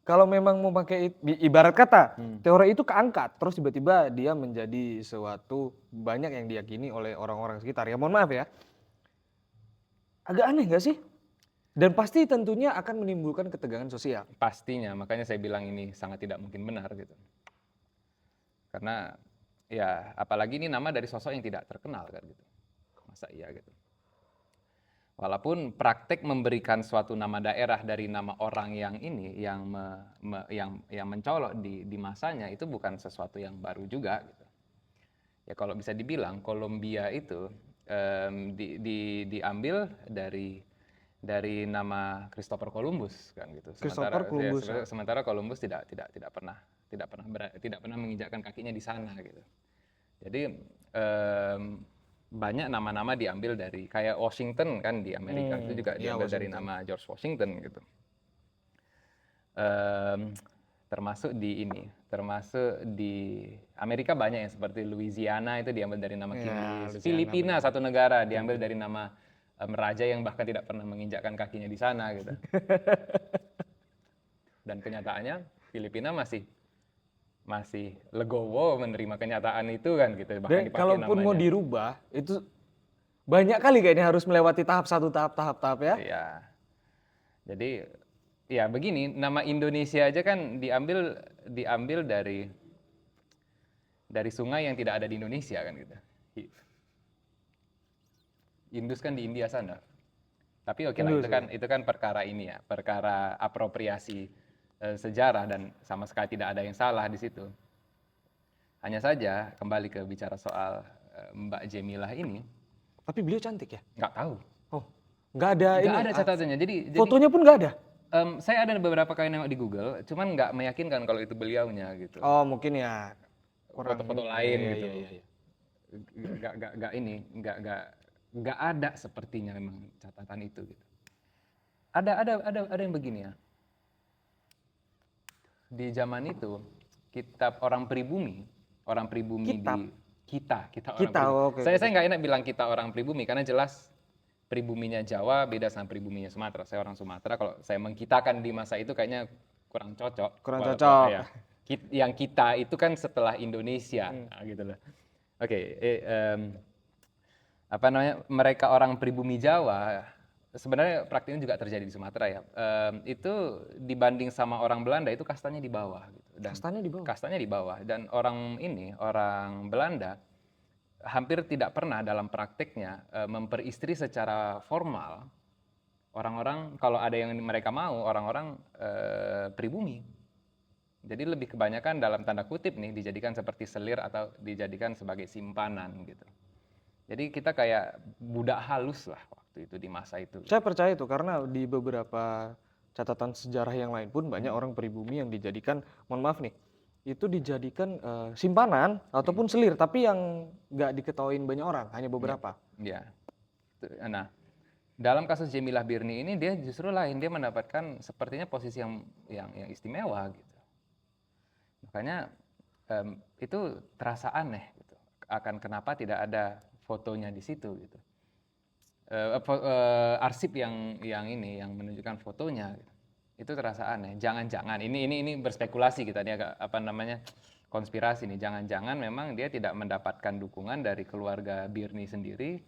Speaker 1: kalau memang mau pakai ibarat kata, teori itu keangkat, terus tiba-tiba dia menjadi sesuatu banyak yang diyakini oleh orang-orang sekitar. Ya mohon maaf ya. Agak aneh nggak sih? Dan pasti tentunya akan menimbulkan ketegangan sosial.
Speaker 2: Pastinya, makanya saya bilang ini sangat tidak mungkin benar gitu. Karena ya apalagi ini nama dari sosok yang tidak terkenal kan gitu. Masa iya gitu. Walaupun praktek memberikan suatu nama daerah dari nama orang yang ini yang mencolok di masanya itu bukan sesuatu yang baru juga gitu. Ya kalau bisa dibilang Kolombia itu diambil dari nama Christopher Columbus kan gitu. Sementara Columbus tidak tidak pernah menginjakkan kakinya di sana gitu. Jadi banyak nama-nama diambil dari kayak Washington kan di Amerika itu juga
Speaker 1: iya,
Speaker 2: diambil dari
Speaker 1: Washington.
Speaker 2: nama George Washington gitu. Termasuk di Amerika banyak yang seperti Louisiana itu diambil dari nama King
Speaker 1: Ya,
Speaker 2: Louis.
Speaker 1: Louisiana,
Speaker 2: Filipina
Speaker 1: benar.
Speaker 2: satu negara diambil dari nama raja yang bahkan tidak pernah menginjakkan kakinya di sana gitu. Dan kenyataannya Filipina masih legowo menerima kenyataan itu kan gitu, bahkan
Speaker 1: Dan
Speaker 2: dipakai
Speaker 1: kalaupun mau
Speaker 2: namanya.
Speaker 1: dirubah, itu banyak kali kayaknya harus melewati tahap satu tahap ya.
Speaker 2: Iya. Jadi ya begini, nama Indonesia aja kan diambil dari sungai yang tidak ada di Indonesia kan gitu. Indus kan di India sana. Tapi oke lah,
Speaker 1: Indus,
Speaker 2: itu kan perkara ini ya, perkara apropriasi sejarah dan sama sekali tidak ada yang salah di situ. Hanya saja kembali ke bicara soal Mbak Jemilah ini,
Speaker 1: Tapi beliau cantik ya?
Speaker 2: nggak tahu,
Speaker 1: Oh, nggak ada
Speaker 2: nggak
Speaker 1: ini.
Speaker 2: ada catatannya. Jadi
Speaker 1: Fotonya pun nggak ada.
Speaker 2: saya ada beberapa kali nengok di Google, cuman nggak meyakinkan kalau itu beliaunya gitu.
Speaker 1: Oh, mungkin ya kurang
Speaker 2: Foto-foto
Speaker 1: ini.
Speaker 2: lain
Speaker 1: Iya,
Speaker 2: gitu.
Speaker 1: iya, iya.
Speaker 2: Nggak ada sepertinya memang catatan itu gitu. Ada yang begini ya. Di zaman itu kitab orang pribumi
Speaker 1: Kitab?
Speaker 2: di kita orang
Speaker 1: Kita,
Speaker 2: pribumi.
Speaker 1: oh, oke,
Speaker 2: Saya
Speaker 1: oke.
Speaker 2: nggak enak bilang kita orang pribumi karena jelas pribuminya Jawa beda sama pribuminya Sumatera. Saya orang Sumatera, kalau saya mengkitakan di masa itu kayaknya kurang cocok.
Speaker 1: Kurang
Speaker 2: Walaupun,
Speaker 1: cocok.
Speaker 2: ya, yang kita itu kan setelah Indonesia, nah, gitu loh. Oke, apa namanya, mereka orang pribumi Jawa, sebenarnya praktiknya juga terjadi di Sumatera ya. Itu dibanding sama orang Belanda itu kastanya di bawah gitu. Dan
Speaker 1: Kastanya di bawah.
Speaker 2: kastanya di bawah, dan orang Belanda hampir tidak pernah dalam prakteknya memperistri secara formal orang-orang, kalau ada yang mereka mau, orang-orang pribumi. Jadi lebih kebanyakan dalam tanda kutip nih dijadikan seperti selir atau dijadikan sebagai simpanan gitu. Jadi kita kayak budak halus lah waktu itu di masa itu.
Speaker 1: Saya percaya itu karena di beberapa catatan sejarah yang lain pun banyak orang pribumi yang dijadikan, mohon maaf nih, itu dijadikan simpanan ataupun selir, tapi yang nggak diketahuin banyak orang, hanya beberapa.
Speaker 2: Ya. Nah, dalam kasus Jemilah Birni ini dia justru lain, dia mendapatkan sepertinya posisi yang istimewa gitu. Makanya itu terasa aneh gitu. Akan kenapa tidak ada fotonya di situ gitu. Arsip yang menunjukkan fotonya gitu. Itu terasa aneh. Jangan-jangan ini berspekulasi kita, ini agak apa namanya, konspirasi nih. Jangan-jangan memang dia tidak mendapatkan dukungan dari keluarga Birni sendiri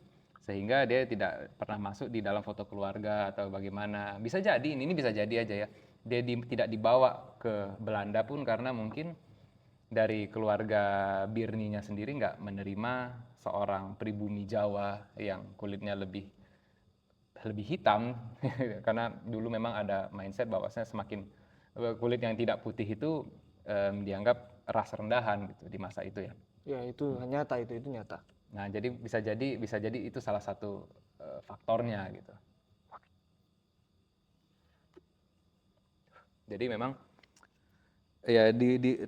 Speaker 2: sehingga dia tidak pernah masuk di dalam foto keluarga atau bagaimana. Bisa jadi ini bisa jadi aja ya. Dia tidak dibawa ke Belanda pun karena mungkin dari keluarga Birninya sendiri nggak menerima seorang pribumi Jawa yang kulitnya lebih hitam karena dulu memang ada mindset bahwasanya semakin kulit yang tidak putih itu dianggap ras rendahan gitu di masa itu ya.
Speaker 1: Ya itu nyata, itu nyata.
Speaker 2: Nah, jadi bisa jadi itu salah satu faktornya gitu. Jadi memang ya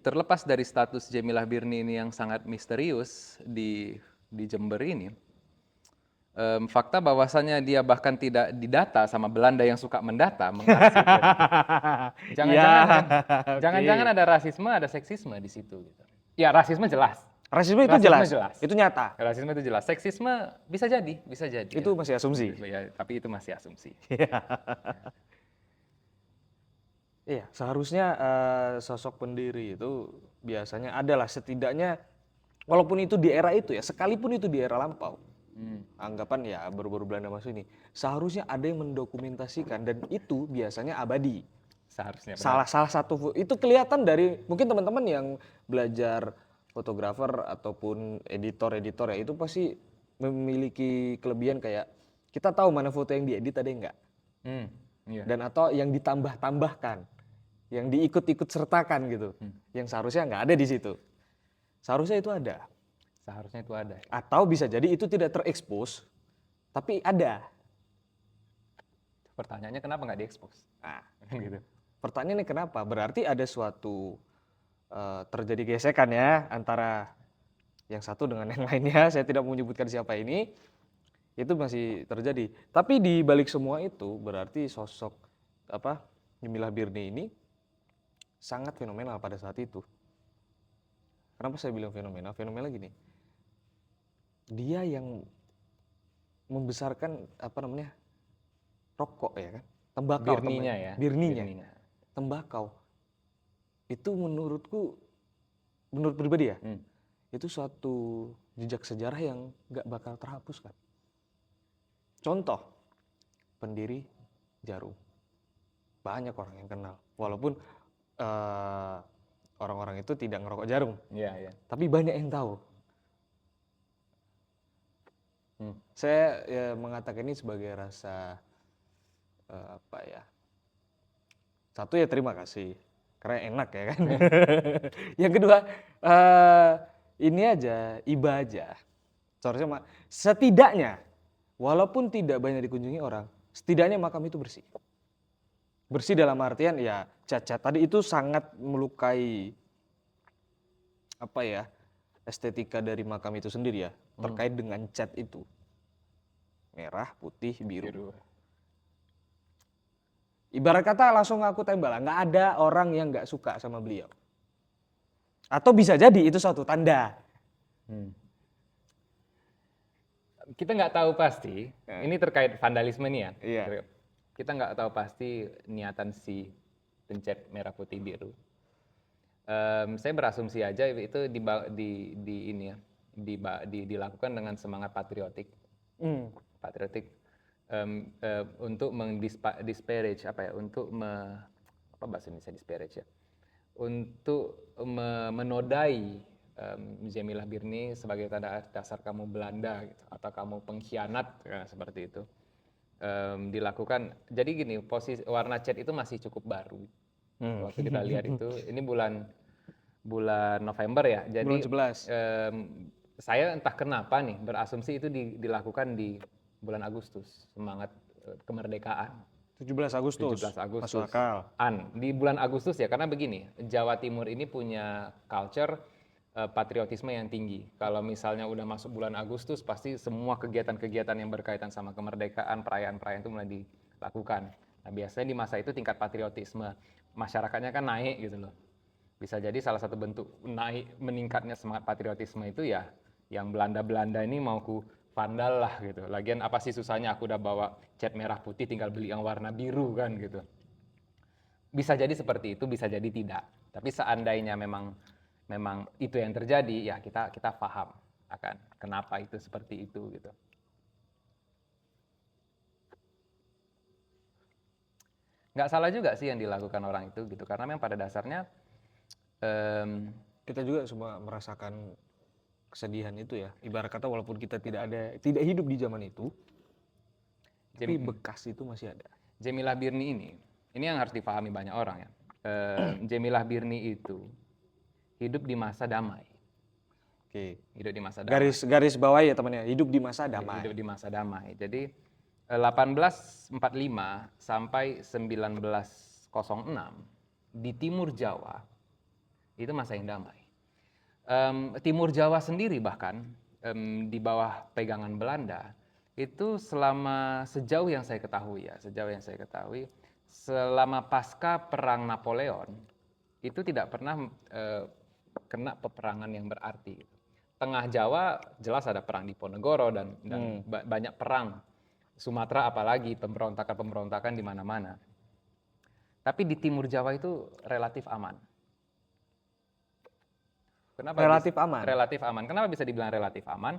Speaker 2: terlepas dari status Jemilah Birni ini yang sangat misterius di Jember ini, fakta bahwasannya dia bahkan tidak didata sama Belanda yang suka mendata, mengarsip. Jangan-jangan ada rasisme, ada seksisme di situ gitu. Ya, rasisme jelas.
Speaker 1: Rasisme itu jelas. Itu nyata.
Speaker 2: Rasisme itu jelas. Seksisme bisa jadi.
Speaker 1: Itu masih asumsi.
Speaker 2: Ya, tapi itu masih asumsi.
Speaker 1: Iya, seharusnya sosok pendiri itu biasanya adalah setidaknya, walaupun itu di era itu ya, sekalipun itu di era lampau, anggapan ya baru-baru Belanda masuk ini, seharusnya ada yang mendokumentasikan dan itu biasanya abadi.
Speaker 2: Seharusnya.
Speaker 1: Salah satu itu kelihatan dari mungkin teman-teman yang belajar fotografer ataupun editor ya, itu pasti memiliki kelebihan kayak kita tahu mana foto yang diedit ada yang enggak.
Speaker 2: Iya.
Speaker 1: Dan atau yang ditambah-tambahkan, yang diikut-ikut sertakan gitu, yang seharusnya nggak ada di situ. Seharusnya itu ada.
Speaker 2: Seharusnya itu ada.
Speaker 1: Atau bisa jadi itu tidak terekspos, tapi ada.
Speaker 2: Pertanyaannya kenapa nggak diekspos?
Speaker 1: Nah,
Speaker 2: gitu.
Speaker 1: pertanyaannya kenapa? Berarti ada suatu terjadi gesekan ya antara yang satu dengan yang lainnya. Saya tidak mau menyebutkan siapa ini. Itu masih terjadi. Tapi di balik semua itu berarti sosok Jemilah Birni ini sangat fenomenal pada saat itu. Kenapa saya bilang fenomenal? Fenomenal gini. Dia yang membesarkan rokok ya kan, tembakau,
Speaker 2: Birninya ya.
Speaker 1: birninya, tembakau. Itu menurut pribadi ya, itu suatu jejak sejarah yang gak bakal terhapuskan. Contoh, pendiri Jarum, banyak orang yang kenal, walaupun orang-orang itu tidak ngerokok jarum, tapi banyak yang tahu. Saya mengatakan ini sebagai rasa satu ya terima kasih karena enak ya kan. Yang kedua ini aja iba aja. Seharusnya setidaknya walaupun tidak banyak dikunjungi orang, setidaknya makam itu bersih. Bersih dalam artian ya cat-cat tadi itu sangat melukai estetika dari makam itu sendiri ya, terkait dengan cat itu. Merah, putih, biru. Ibarat kata langsung aku tembak lah, nggak ada orang yang nggak suka sama beliau. Atau bisa jadi itu suatu tanda.
Speaker 2: Kita nggak tahu pasti, ini terkait vandalisme nih ya.
Speaker 1: Iya.
Speaker 2: Kita nggak tahu pasti niatan si pencet merah putih biru. Saya berasumsi aja itu dilakukan dengan semangat patriotik. Patriotik untuk disparage untuk bahasa Indonesia disparage ya, untuk menodai Jemilah Birni sebagai tanda dasar kamu Belanda gitu, atau kamu pengkhianat seperti itu. Dilakukan. Jadi gini, posisi warna cat itu masih cukup baru. Waktu kita lihat itu, ini bulan November ya. Jadi
Speaker 1: bulan 11.
Speaker 2: Saya entah kenapa nih berasumsi itu dilakukan di bulan Agustus, semangat kemerdekaan.
Speaker 1: 17 Agustus. Masuk akal.
Speaker 2: Di bulan Agustus ya, karena begini, Jawa Timur ini punya culture patriotisme yang tinggi. Kalau misalnya udah masuk bulan Agustus, pasti semua kegiatan-kegiatan yang berkaitan sama kemerdekaan, perayaan-perayaan itu mulai dilakukan. Nah, biasanya di masa itu tingkat patriotisme masyarakatnya kan naik gitu loh. Bisa jadi salah satu bentuk meningkatnya semangat patriotisme itu ya, yang Belanda-Belanda ini mau ku vandal lah gitu. Lagian apa sih susahnya, aku udah bawa cat merah putih, tinggal beli yang warna biru kan gitu. Bisa jadi seperti itu, bisa jadi tidak. Tapi seandainya memang itu yang terjadi, ya kita paham akan kenapa itu seperti itu gitu. Nggak salah juga sih yang dilakukan orang itu gitu, karena memang pada dasarnya
Speaker 1: kita juga semua merasakan kesedihan itu ya. Ibarat kata walaupun kita tidak hidup di zaman itu, tapi bekas itu masih ada.
Speaker 2: Jemilah Birni ini yang harus dipahami banyak orang ya. Jemilah Birni itu hidup di masa damai.
Speaker 1: Oke.
Speaker 2: Hidup di masa damai.
Speaker 1: Garis bawah ya temannya, hidup di masa damai.
Speaker 2: Hidup di masa damai. Jadi 1845 sampai 1906 di Timur Jawa itu masa yang damai. Timur Jawa sendiri bahkan di bawah pegangan Belanda itu sejauh yang saya ketahui, selama pasca perang Napoleon itu tidak pernah kena peperangan yang berarti. Tengah Jawa jelas ada perang Diponegoro dan banyak perang. Sumatera apalagi pemberontakan di mana-mana. Tapi di Timur Jawa itu relatif aman. Kenapa
Speaker 1: aman?
Speaker 2: Relatif aman. Kenapa bisa dibilang relatif aman?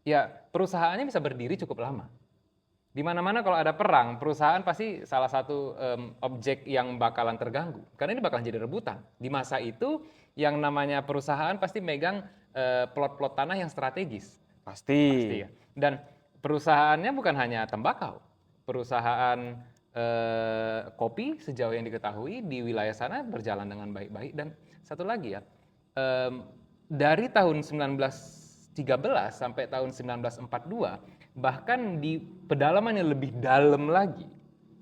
Speaker 2: Ya, perusahaannya bisa berdiri cukup lama. Di mana-mana kalau ada perang, perusahaan pasti salah satu objek yang bakalan terganggu. Karena ini bakalan jadi rebutan. Di masa itu, yang namanya perusahaan pasti megang plot-plot tanah yang strategis.
Speaker 1: Pasti
Speaker 2: ya. Dan perusahaannya bukan hanya tembakau. Perusahaan kopi sejauh yang diketahui di wilayah sana berjalan dengan baik-baik. Dan satu lagi ya, dari tahun 1913 sampai tahun 1942, bahkan di pedalaman yang lebih dalam lagi,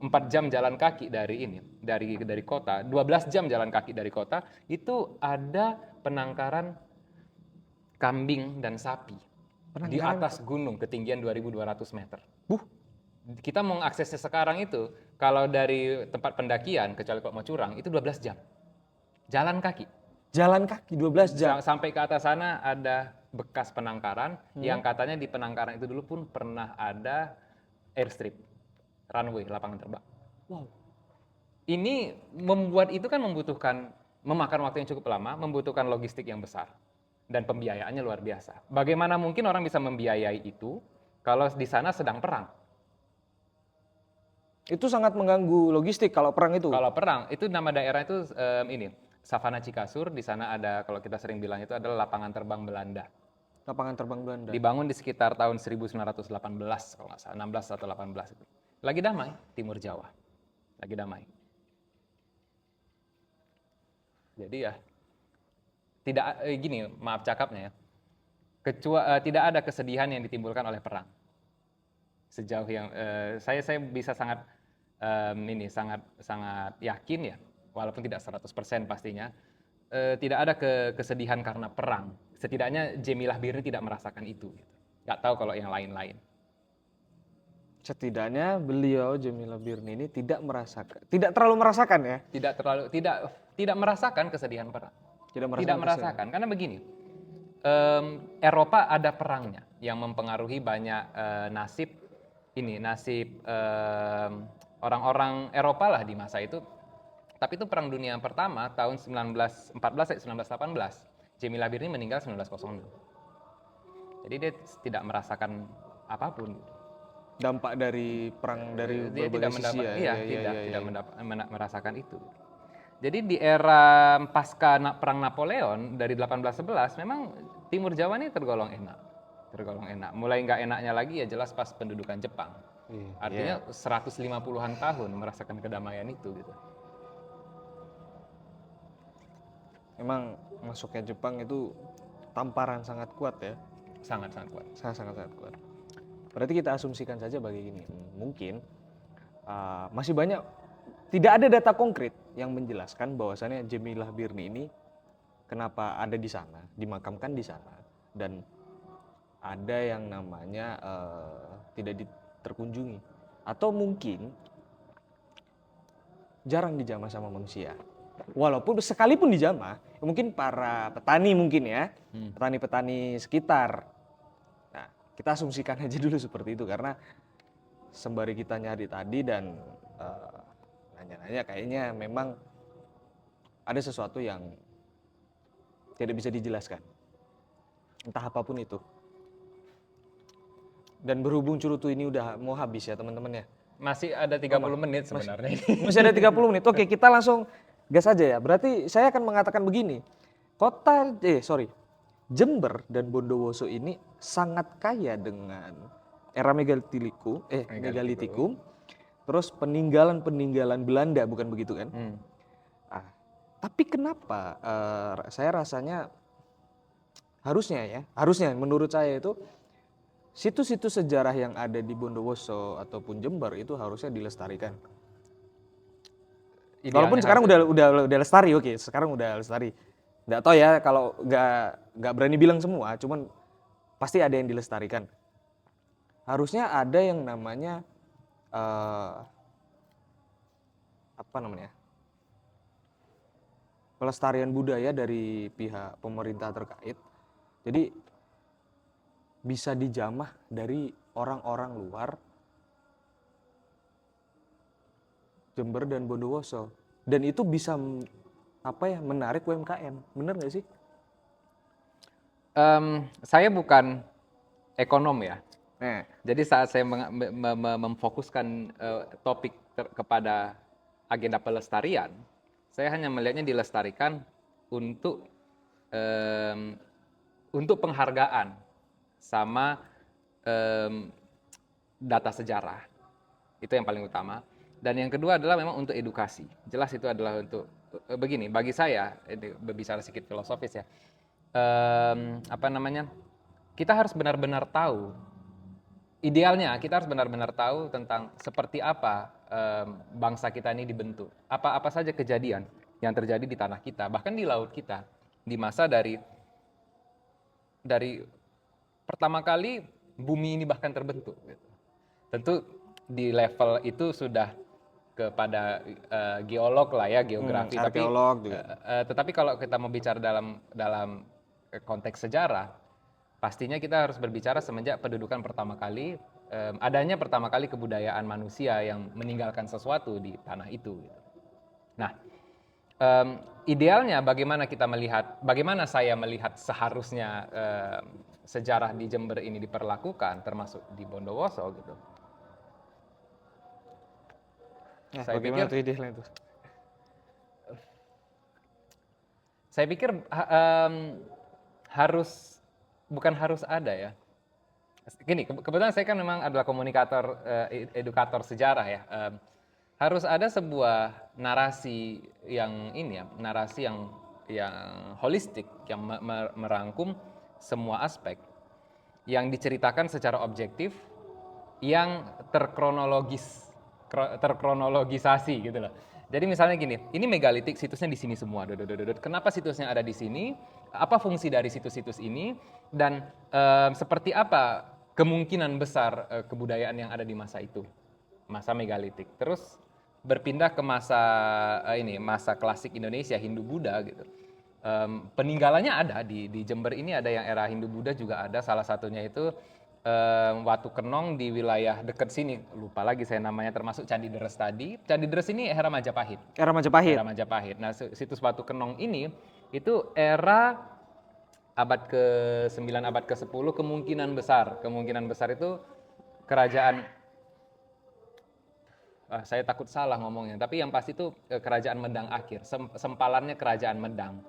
Speaker 2: 4 jam jalan kaki dari ini, dari kota, 12 jam jalan kaki dari kota, itu ada penangkaran kambing dan sapi di
Speaker 1: Penangkaran?
Speaker 2: atas gunung ketinggian 2.200 meter.
Speaker 1: Buh,
Speaker 2: Kita mau aksesnya sekarang itu, kalau dari tempat pendakian, kecuali kalau mau curang, itu 12 jam. Jalan kaki.
Speaker 1: jalan kaki 12 jam.
Speaker 2: Sampai ke atas sana ada bekas penangkaran, yang katanya di penangkaran itu dulu pun pernah ada airstrip, runway, lapangan terbang.
Speaker 1: Wow.
Speaker 2: Ini membuat itu kan memakan waktu yang cukup lama, membutuhkan logistik yang besar, dan pembiayaannya luar biasa. Bagaimana mungkin orang bisa membiayai itu kalau di sana sedang perang?
Speaker 1: Itu sangat mengganggu logistik kalau perang itu.
Speaker 2: Kalau perang, itu nama daerah itu ini, Savana Cikasur, di sana ada, kalau kita sering bilang itu adalah lapangan terbang Belanda.
Speaker 1: Lapangan terbang Belanda.
Speaker 2: Dibangun di sekitar tahun 1918 kalau nggak salah, 16 atau 18 itu. Lagi damai, Timur Jawa. Lagi damai. Jadi ya, tidak gini, maaf cakapnya ya. Tidak ada kesedihan yang ditimbulkan oleh perang. Sejauh yang saya bisa sangat sangat yakin ya, walaupun tidak 100% pastinya, tidak ada kesedihan karena perang. Setidaknya Jemilah Birni tidak merasakan itu. Nggak tahu kalau yang lain-lain.
Speaker 1: Setidaknya beliau Jemilah Birni ini tidak terlalu merasakan ya.
Speaker 2: Tidak merasakan kesedihan perang. Tidak merasakan karena begini. Eropa ada perangnya yang mempengaruhi banyak nasib orang-orang Eropa lah di masa itu. Tapi itu Perang Dunia Pertama tahun 1914-1918. Jemilah Birni meninggal 1906. Jadi dia tidak merasakan apapun.
Speaker 1: Dampak dari perang dari
Speaker 2: Dia
Speaker 1: berbagai sisi ya.
Speaker 2: tidak merasakan itu. Jadi di era pasca Perang Napoleon dari 1811 memang Timur Jawa ini tergolong enak. Mulai nggak enaknya lagi ya jelas pas pendudukan Jepang. Artinya 150-an tahun merasakan kedamaian itu gitu.
Speaker 1: Memang masuknya Jepang itu tamparan sangat kuat ya.
Speaker 2: Sangat kuat.
Speaker 1: Sangat kuat. Berarti kita asumsikan saja begini, mungkin masih banyak, tidak ada data konkret yang menjelaskan bahwasannya Jemilah Birni ini kenapa ada di sana, dimakamkan di sana, dan ada yang namanya tidak terkunjungi, atau mungkin jarang dijamah sama manusia. Walaupun sekalipun dijamah, mungkin para petani mungkin ya, petani-petani sekitar. Nah, kita asumsikan aja dulu seperti itu karena sembari kita nyari tadi dan nanya-nanya kayaknya memang ada sesuatu yang tidak bisa dijelaskan. Entah apapun itu. Dan berhubung Curutu ini udah mau habis ya teman-teman ya.
Speaker 2: Masih ada 30 menit sebenarnya.
Speaker 1: Masih ada 30 menit. Oke, kita langsung gas aja ya. Berarti saya akan mengatakan begini. Jember dan Bondowoso ini sangat kaya dengan era megalitikum. Terus peninggalan Belanda, bukan begitu kan? Tapi kenapa saya rasanya harusnya menurut saya itu situs-situs sejarah yang ada di Bondowoso ataupun Jember itu harusnya dilestarikan. Walaupun sekarang udah lestari, oke, sekarang udah lestari. Nggak tahu ya kalau nggak berani bilang semua, cuman pasti ada yang dilestarikan. Harusnya ada yang namanya pelestarian budaya dari pihak pemerintah terkait. Jadi bisa dijamah dari orang-orang luar Jember dan Bondowoso, dan itu bisa menarik UMKM, bener nggak sih?
Speaker 2: Saya bukan ekonom ya.
Speaker 1: Nah,
Speaker 2: Jadi saat saya memfokuskan topik kepada agenda pelestarian, saya hanya melihatnya dilestarikan untuk penghargaan sama data sejarah. Itu yang paling utama. Dan yang kedua adalah memang untuk edukasi. Jelas itu adalah untuk begini. Bagi saya, ini berbicara sedikit filosofis ya. Kita harus benar-benar tahu. Idealnya kita harus benar-benar tahu tentang seperti apa bangsa kita ini dibentuk. Apa saja kejadian yang terjadi di tanah kita, bahkan di laut kita, di masa dari pertama kali bumi ini bahkan terbentuk. Gitu. Tentu di level itu sudah kepada geolog lah ya, geografi.
Speaker 1: Arkeolog juga.
Speaker 2: Tetapi kalau kita mau bicara dalam konteks sejarah, pastinya kita harus berbicara semenjak pendudukan pertama kali, adanya pertama kali kebudayaan manusia yang meninggalkan sesuatu di tanah itu. Gitu. Nah, idealnya bagaimana saya melihat seharusnya sejarah di Jember ini diperlakukan, termasuk di Bondowoso gitu.
Speaker 1: Nah, bagaimana tuh idealnya itu?
Speaker 2: Saya pikir bukan harus ada ya. Gini, kebetulan saya kan memang adalah komunikator, edukator sejarah ya. Harus ada sebuah narasi yang narasi yang holistik, yang merangkum semua aspek, yang diceritakan secara objektif, yang terkronologisasi gitu loh. Jadi misalnya gini, ini megalitik, situsnya di sini semua. Kenapa situsnya ada di sini? Apa fungsi dari situs-situs ini? Dan seperti apa kemungkinan besar kebudayaan yang ada di masa itu, masa megalitik. Terus berpindah ke masa klasik Indonesia, Hindu-Buddha gitu. Peninggalannya ada di Jember ini, ada yang era Hindu-Buddha juga ada. Salah satunya itu Watu Kenong di wilayah dekat sini, lupa lagi saya namanya, termasuk Candi Deres tadi. Candi Deres ini era Majapahit.
Speaker 1: Era Majapahit.
Speaker 2: Era Majapahit. Nah, situs Watu Kenong ini itu era abad ke-9, abad ke-10, kemungkinan besar itu kerajaan, saya takut salah ngomongnya, tapi yang pasti itu kerajaan Medang akhir, sempalannya kerajaan Medang.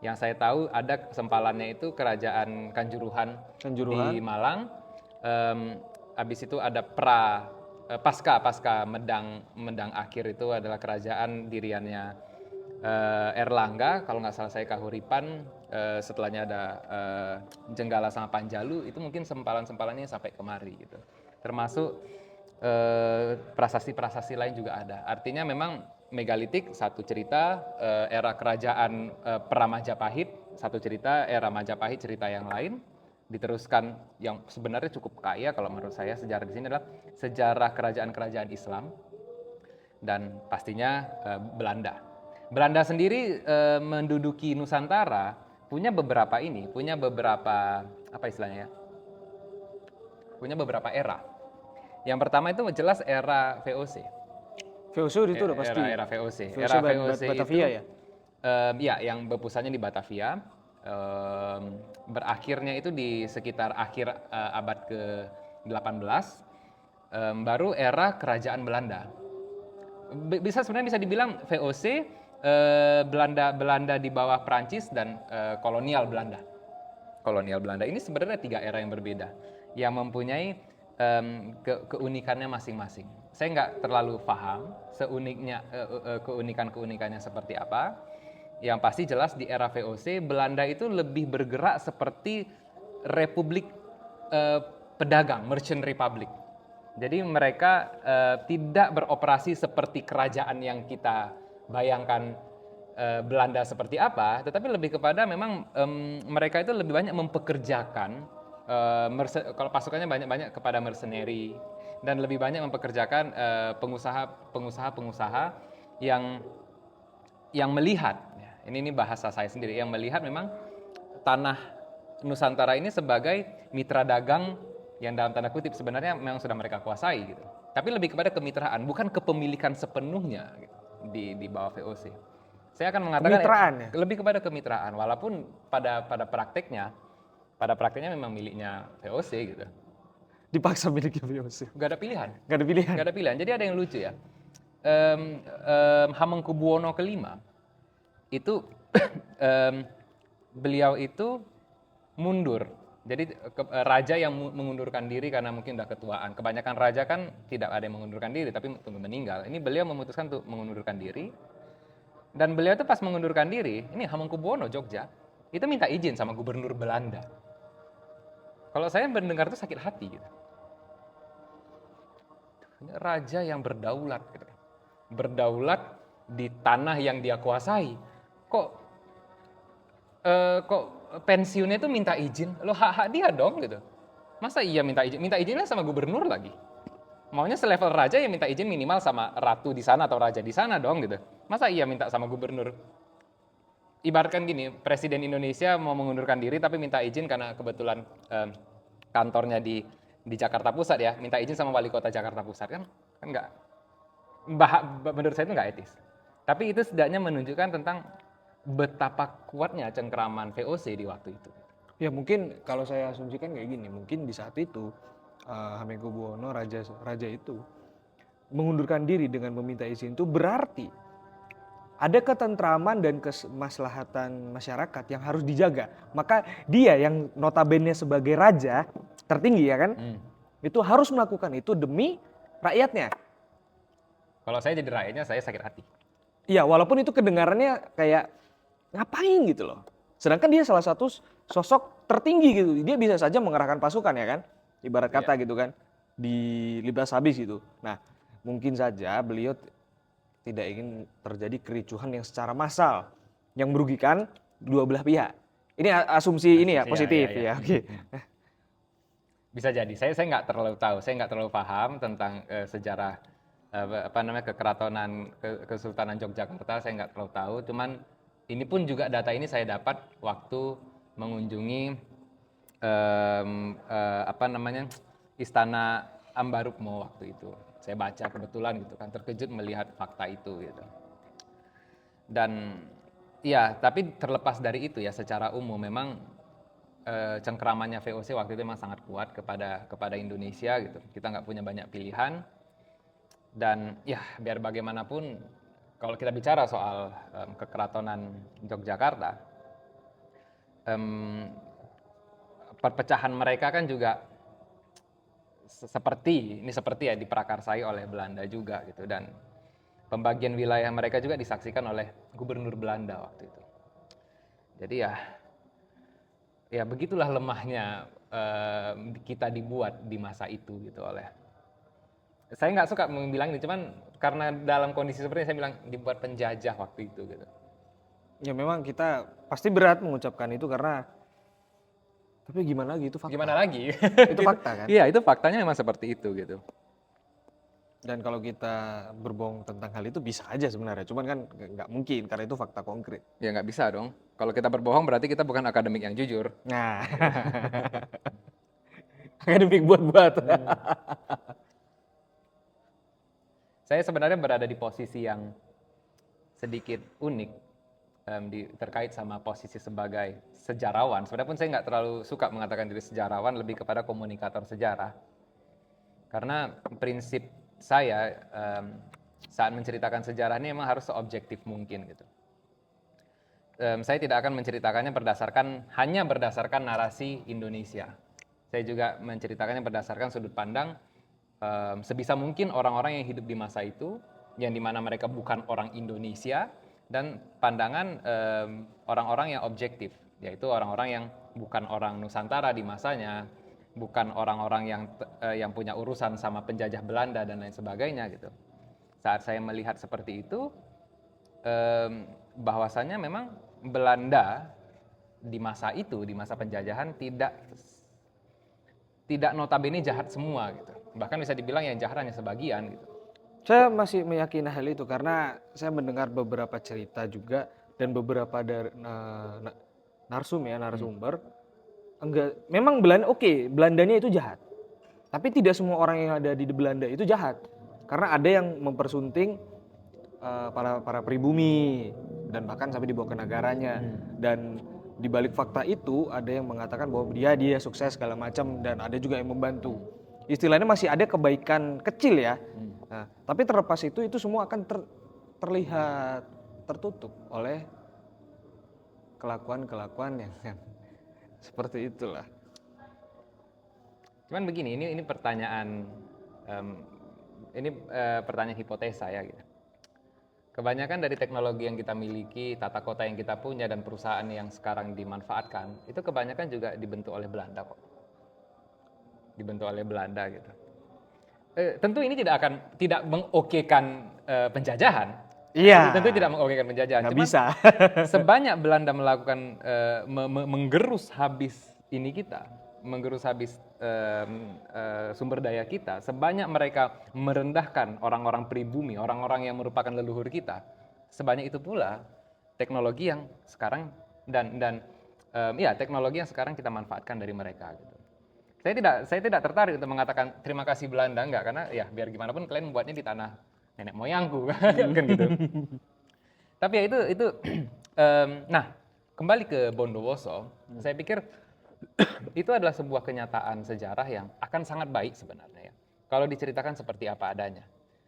Speaker 2: Yang saya tahu ada sempalannya itu kerajaan Kanjuruhan. Di Malang. Habis itu ada pasca Medang akhir itu adalah kerajaan diriannya Erlangga, kalau nggak salah saya Kahuripan. Setelahnya ada Jenggala sama Panjalu, itu mungkin sempalan-sempalannya sampai kemari gitu. Termasuk prasasti-prasasti lain juga ada. Artinya memang megalitik satu cerita, era kerajaan pra-Majapahit satu cerita, era Majapahit cerita yang lain, diteruskan yang sebenarnya cukup kaya kalau menurut saya sejarah di sini adalah sejarah kerajaan-kerajaan Islam dan pastinya Belanda. Belanda sendiri menduduki Nusantara punya beberapa beberapa era. Yang pertama itu jelas era VOC.
Speaker 1: VOC itu udah pasti.
Speaker 2: Era VOC.
Speaker 1: Era VOC Batavia
Speaker 2: itu, ya, yang berpusatnya di Batavia. Berakhirnya itu di sekitar akhir abad ke-18. Baru era kerajaan Belanda. Sebenarnya bisa dibilang VOC, Belanda di bawah Prancis, dan kolonial Belanda. Kolonial Belanda ini sebenarnya 3 era yang berbeda yang mempunyai keunikannya masing-masing. Saya nggak terlalu paham keunikannya seperti apa. Yang pasti jelas di era VOC Belanda itu lebih bergerak seperti republik pedagang, merchant republic. Jadi mereka tidak beroperasi seperti kerajaan yang kita bayangkan Belanda seperti apa, tetapi lebih kepada memang mereka itu lebih banyak mempekerjakan, kalau pasukannya banyak kepada mercenary, dan lebih banyak mempekerjakan pengusaha-pengusaha yang melihat, ini bahasa saya sendiri, yang melihat memang tanah Nusantara ini sebagai mitra dagang yang dalam tanda kutip sebenarnya memang sudah mereka kuasai gitu. Tapi lebih kepada kemitraan, bukan kepemilikan sepenuhnya gitu, di bawah VOC. Saya akan mengatakan
Speaker 1: kemitraan, ya?
Speaker 2: Lebih kepada kemitraan, walaupun pada prakteknya memang miliknya VOC gitu.
Speaker 1: Dipaksa miliknya VOC.
Speaker 2: Gak ada pilihan.
Speaker 1: Gak ada pilihan.
Speaker 2: Jadi ada yang lucu ya. Hamengkubuwono kelima itu beliau itu mundur. Jadi raja yang mengundurkan diri karena mungkin udah ketuaan. Kebanyakan raja kan tidak ada yang mengundurkan diri tapi meninggal. Ini beliau memutuskan untuk mengundurkan diri. Dan beliau itu pas mengundurkan diri, ini Hamengkubuwono Jogja, itu minta izin sama gubernur Belanda. Kalau saya mendengar itu sakit hati gitu. Raja yang berdaulat gitu. berdaulat di tanah yang dia kuasai. Kok kok pensiunnya itu minta izin? Lo hak-hak dia dong gitu. Masa iya minta izin? Minta izinnya sama gubernur lagi. Maunya selevel raja ya minta izin minimal sama ratu di sana atau raja di sana dong gitu. Masa iya minta sama gubernur? Ibaratkan gini, Presiden Indonesia mau mengundurkan diri tapi minta izin karena kebetulan kantornya di Jakarta Pusat ya, minta izin sama wali kota Jakarta Pusat kan nggak, menurut saya itu nggak etis. Tapi itu setidaknya menunjukkan tentang betapa kuatnya cengkeraman VOC di waktu itu.
Speaker 1: Ya mungkin kalau saya asumsikan kayak gini, mungkin di saat itu Hamengkubuwono raja itu mengundurkan diri dengan meminta izin itu berarti ada ketentraman dan kemaslahatan masyarakat yang harus dijaga. Maka dia yang notabene sebagai raja tertinggi ya kan, itu harus melakukan itu demi rakyatnya.
Speaker 2: Kalau saya jadi rakyatnya saya sakit hati.
Speaker 1: Iya, walaupun itu kedengarannya kayak ngapain gitu loh. Sedangkan dia salah satu sosok tertinggi gitu. Dia bisa saja mengerahkan pasukan ya kan, ibarat kata gitu kan, di libas habis gitu. Nah, mungkin saja beliau tidak ingin terjadi kericuhan yang secara massal yang merugikan dua belah pihak. Ini asumsi ini ya, positif ya. Oke.
Speaker 2: Bisa jadi. Saya nggak terlalu tahu. Saya nggak terlalu paham tentang sejarah kekeratonan Kesultanan Yogyakarta. Saya nggak terlalu tahu. Cuman ini pun juga data ini saya dapat waktu mengunjungi Istana Ambarukmo waktu itu. Saya baca kebetulan gitu kan, terkejut melihat fakta itu gitu. Dan ya, tapi terlepas dari itu ya, secara umum memang cengkeramannya VOC waktu itu memang sangat kuat kepada Indonesia gitu. Kita nggak punya banyak pilihan. Dan ya, biar bagaimanapun kalau kita bicara soal kekeratonan Yogyakarta, perpecahan mereka kan juga seperti ya diprakarsai oleh Belanda juga gitu, dan pembagian wilayah mereka juga disaksikan oleh gubernur Belanda waktu itu. Jadi ya begitulah lemahnya kita dibuat di masa itu gitu oleh. Saya nggak suka bilang ini, cuman karena dalam kondisi seperti ini saya bilang dibuat penjajah waktu itu gitu.
Speaker 1: Ya memang kita pasti berat mengucapkan itu karena, tapi gimana lagi, itu fakta.
Speaker 2: Gimana lagi?
Speaker 1: Itu fakta kan?
Speaker 2: Iya, itu faktanya memang seperti itu gitu.
Speaker 1: Dan kalau kita berbohong tentang hal itu bisa aja sebenarnya, cuman kan nggak mungkin karena itu fakta konkret.
Speaker 2: Ya nggak bisa dong. Kalau kita berbohong berarti kita bukan akademik yang jujur.
Speaker 1: Nah, akademik buat-buat.
Speaker 2: Saya sebenarnya berada di posisi yang sedikit unik terkait sama posisi sebagai sejarawan. Sebenarnya pun saya nggak terlalu suka mengatakan diri sejarawan, lebih kepada komunikator sejarah. Karena prinsip saya saat menceritakan sejarah ini memang harus seobjektif mungkin gitu. Saya tidak akan menceritakannya hanya berdasarkan narasi Indonesia. Saya juga menceritakannya berdasarkan sudut pandang sebisa mungkin orang-orang yang hidup di masa itu, yang dimana mereka bukan orang Indonesia, dan pandangan orang-orang yang objektif, yaitu orang-orang yang bukan orang Nusantara di masanya, bukan orang-orang yang punya urusan sama penjajah Belanda dan lain sebagainya gitu. Saat saya melihat seperti itu, bahwasannya memang Belanda di masa itu, di masa penjajahan tidak notabene jahat semua gitu. Bahkan bisa dibilang yang jahat hanya sebagian gitu.
Speaker 1: Saya masih meyakini hal itu karena saya mendengar beberapa cerita juga dan beberapa dari narasumber. Memang Belanda Belandanya itu jahat. Tapi tidak semua orang yang ada di Belanda itu jahat. Karena ada yang mempersunting para pribumi dan bahkan sampai dibawa ke negaranya. Dan di balik fakta itu ada yang mengatakan bahwa dia sukses segala macam, dan ada juga yang membantu. Istilahnya masih ada kebaikan kecil ya. Nah, tapi terlepas itu semua akan terlihat tertutup oleh kelakuan yang seperti itulah.
Speaker 2: Cuman begini, ini pertanyaan pertanyaan hipotesa ya gitu. Kebanyakan dari teknologi yang kita miliki, tata kota yang kita punya, dan perusahaan yang sekarang dimanfaatkan, itu kebanyakan juga dibentuk oleh Belanda kok. Dibentuk oleh Belanda gitu. Tentu ini tidak mengokekan penjajahan,
Speaker 1: Iya.
Speaker 2: tentu tidak mengokekan penjajahan.
Speaker 1: Nggak
Speaker 2: Cuman
Speaker 1: bisa.
Speaker 2: sebanyak Belanda melakukan menggerus habis ini kita, menggerus habis sumber daya kita, sebanyak mereka merendahkan orang-orang pribumi, orang-orang yang merupakan leluhur kita, sebanyak itu pula teknologi yang sekarang teknologi yang sekarang kita manfaatkan dari mereka gitu. Saya tidak tertarik untuk mengatakan terima kasih Belanda, enggak, karena ya biar gimana pun kalian membuatnya di tanah nenek moyangku kan gitu. Tapi ya itu nah, kembali ke Bondowoso, saya pikir itu adalah sebuah kenyataan sejarah yang akan sangat baik sebenarnya ya. Kalau diceritakan seperti apa adanya.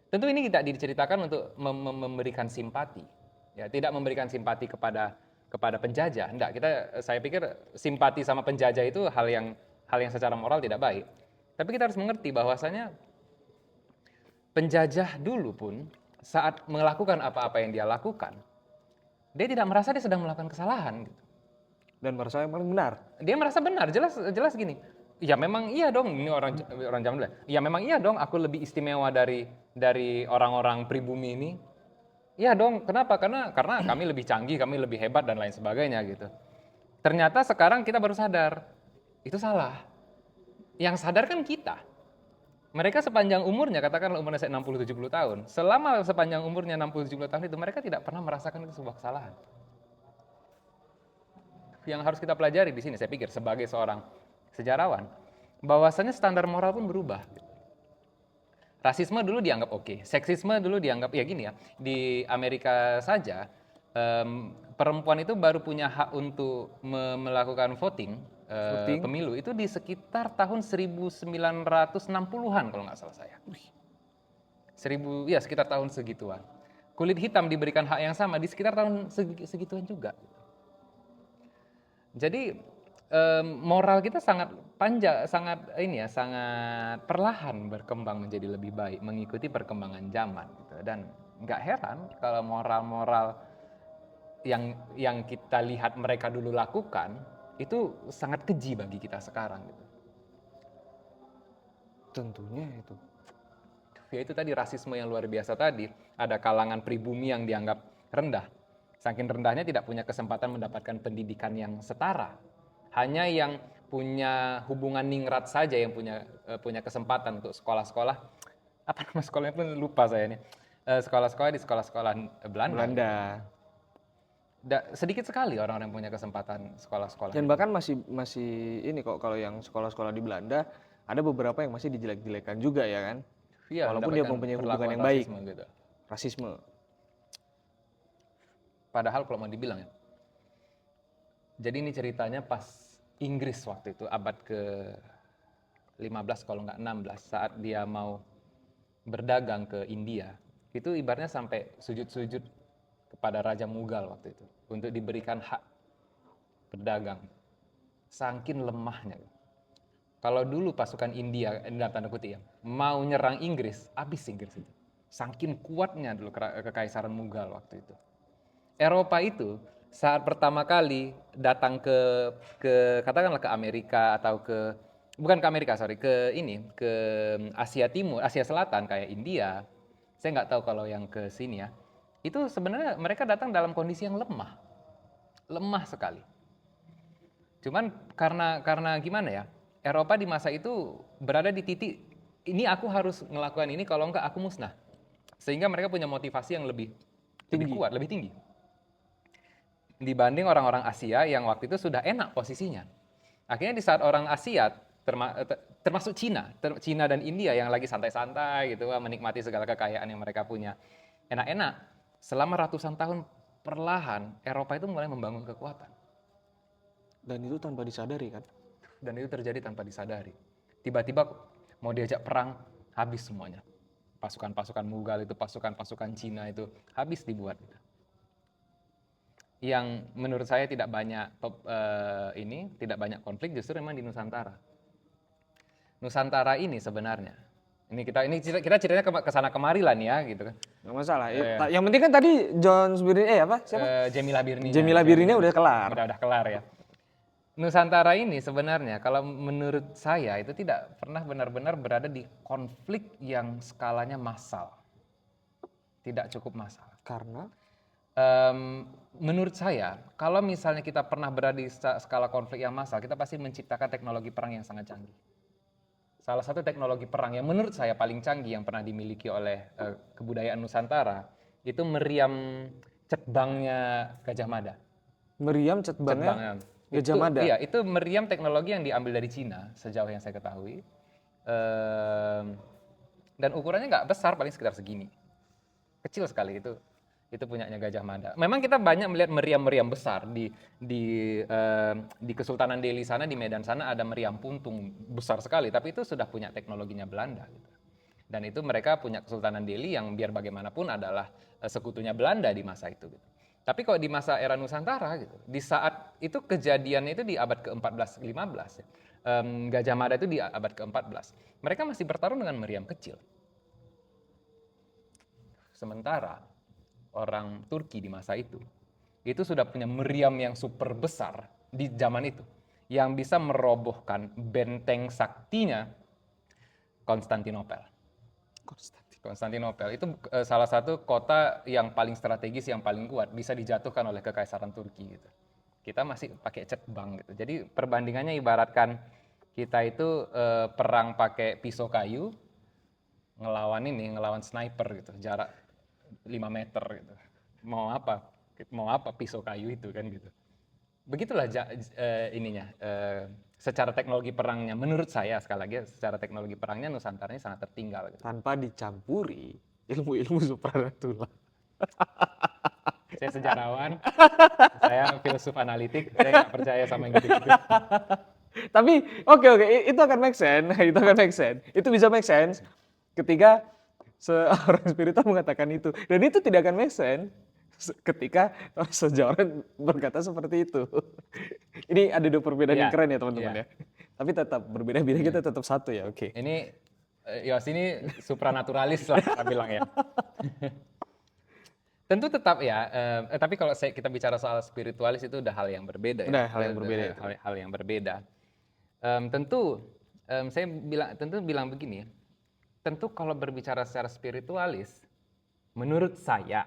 Speaker 2: Tentu ini tidak diceritakan untuk memberikan simpati. Ya, tidak memberikan simpati kepada penjajah. Enggak, saya pikir simpati sama penjajah itu hal yang secara moral tidak baik. Tapi kita harus mengerti bahwasanya penjajah dulu pun saat melakukan apa-apa yang dia lakukan, dia tidak merasa dia sedang melakukan kesalahan gitu.
Speaker 1: Dan merasa yang paling benar.
Speaker 2: Dia merasa benar, jelas gini. Ya memang iya dong, ini orang zaman dulu. Ya memang iya dong, aku lebih istimewa dari orang-orang pribumi ini. Iya dong, kenapa? Karena kami lebih canggih, kami lebih hebat dan lain sebagainya gitu. Ternyata sekarang kita baru sadar, itu salah. Yang sadar kan kita. Mereka sepanjang umurnya, katakanlah umurnya 60-70 tahun, selama sepanjang umurnya 60-70 tahun itu mereka tidak pernah merasakan itu sebuah kesalahan. Yang harus kita pelajari di sini, saya pikir sebagai seorang sejarawan, bahwasannya standar moral pun berubah. Rasisme dulu dianggap oke, seksisme dulu dianggap ya gini ya. Di Amerika saja perempuan itu baru punya hak untuk melakukan voting, pemilu itu di sekitar tahun 1960-an kalau nggak salah saya. Sekitar tahun segituan. Kulit hitam diberikan hak yang sama di sekitar tahun segituan juga. Jadi moral kita sangat panjang, sangat perlahan berkembang menjadi lebih baik, mengikuti perkembangan zaman gitu. Dan nggak heran kalau moral-moral yang kita lihat mereka dulu lakukan itu sangat keji bagi kita sekarang gitu.
Speaker 1: Tentunya itu.
Speaker 2: Ya itu tadi rasisme yang luar biasa tadi, ada kalangan pribumi yang dianggap rendah. Saking rendahnya tidak punya kesempatan mendapatkan pendidikan yang setara. Hanya yang punya hubungan ningrat saja yang punya kesempatan untuk sekolah-sekolah. Apa nama sekolahnya pun lupa saya ini. Sekolah-sekolah di sekolah-sekolah Belanda. Sedikit sekali orang-orang yang punya kesempatan sekolah-sekolah.
Speaker 1: Dan bahkan masih ini kok, kalau yang sekolah-sekolah di Belanda ada beberapa yang masih dijelek-jelekan juga ya kan.
Speaker 2: Iya,
Speaker 1: walaupun dia mempunyai hubungan yang baik.
Speaker 2: Gitu.
Speaker 1: Rasisme.
Speaker 2: Padahal kalau mau dibilang ya. Jadi ini ceritanya pas Inggris waktu itu abad ke-15 kalau nggak 16 saat dia mau berdagang ke India. Itu ibaratnya sampai sujud-sujud kepada Raja Mughal waktu itu untuk diberikan hak berdagang. Saking lemahnya. Kalau dulu pasukan India, dalam tanda kutip ya, mau nyerang Inggris, habis Inggris itu. Saking kuatnya dulu kekaisaran Mughal waktu itu. Eropa itu saat pertama kali datang ke katakanlah ke Amerika atau bukan ke Amerika, ke Asia Timur, Asia Selatan kayak India. Saya nggak tahu kalau yang ke sini ya. Itu sebenarnya mereka datang dalam kondisi yang lemah. Lemah sekali. Cuman karena gimana ya? Eropa di masa itu berada di titik ini aku harus melakukan ini, kalau enggak aku musnah. Sehingga mereka punya motivasi yang lebih kuat, lebih tinggi. Dibanding orang-orang Asia yang waktu itu sudah enak posisinya. Akhirnya di saat orang Asia termasuk Cina dan India yang lagi santai-santai gitu, menikmati segala kekayaan yang mereka punya. Enak-enak. Selama ratusan tahun perlahan Eropa itu mulai membangun kekuatan.
Speaker 1: Dan itu tanpa disadari kan?
Speaker 2: Dan itu terjadi tanpa disadari. Tiba-tiba mau diajak perang, habis semuanya. Pasukan-pasukan Mughal itu, pasukan-pasukan Cina itu habis dibuat. Yang menurut saya tidak banyak konflik justru memang di Nusantara. Nusantara ini sebenarnya, kita ceritanya ke sana kemari lah nih ya gitu kan.
Speaker 1: Nggak masalah. Yang penting kan tadi John Sbirini siapa?
Speaker 2: Jemilah Birni.
Speaker 1: Jemilah Birni udah kelar.
Speaker 2: Udah kelar ya. Nusantara ini sebenarnya kalau menurut saya itu tidak pernah benar-benar berada di konflik yang skalanya massal. tidak cukup masalah.
Speaker 1: Karena
Speaker 2: Menurut saya, kalau misalnya kita pernah berada di skala konflik yang massal, kita pasti menciptakan teknologi perang yang sangat canggih. Salah satu teknologi perang yang menurut saya paling canggih yang pernah dimiliki oleh kebudayaan Nusantara itu meriam cetbangnya Gajah Mada.
Speaker 1: meriam cetbangnya Gajah Mada.
Speaker 2: Iya, itu meriam teknologi yang diambil dari Cina sejauh yang saya ketahui. Dan ukurannya nggak besar, paling sekitar segini. Kecil sekali itu punyanya Gajah Mada. Memang kita banyak melihat meriam-meriam besar di Kesultanan Delhi sana, di Medan sana ada meriam puntung besar sekali, tapi itu sudah punya teknologinya Belanda gitu. Dan itu mereka punya Kesultanan Delhi yang biar bagaimanapun adalah sekutunya Belanda di masa itu gitu. Tapi kalau di masa era Nusantara gitu, di saat itu kejadiannya itu di abad ke-14 15 ya. Gajah Mada itu di abad ke-14. Mereka masih bertarung dengan meriam kecil. Sementara orang Turki di masa itu sudah punya meriam yang super besar di zaman itu yang bisa merobohkan benteng saktinya Konstantinopel. Konstantinopel itu salah satu kota yang paling strategis, yang paling kuat, bisa dijatuhkan oleh kekaisaran Turki gitu. Kita masih pakai cetbang gitu. Jadi perbandingannya ibaratkan kita itu perang pakai pisau kayu ngelawan sniper gitu, jarak 5 meter gitu. Mau apa pisau kayu itu kan gitu. Begitulah secara teknologi perangnya menurut saya, sekali lagi secara teknologi perangnya Nusantara ini sangat tertinggal gitu.
Speaker 1: Tanpa dicampuri ilmu-ilmu supranatural.
Speaker 2: Saya sejarawan, saya filsuf analitik, saya nggak percaya sama yang gitu-gitu.
Speaker 1: Tapi oke, itu akan make sense, itu bisa make sense ketika seorang spiritual mengatakan itu, dan itu tidak akan make sense ketika sejauh berkata seperti itu. Ini ada dua perbedaan yang keren ya teman-teman ya. Tapi tetap berbeda-beda, kita tetap satu ya, oke.
Speaker 2: Ini Yos ini supranaturalis lah kita bilang ya. Tentu tetap ya, tapi kalau kita bicara soal spiritualis itu udah hal yang berbeda ya.
Speaker 1: Udah hal yang berbeda itu.
Speaker 2: Hal yang berbeda. Saya bilang begini ya. Tentu kalau berbicara secara spiritualis, menurut saya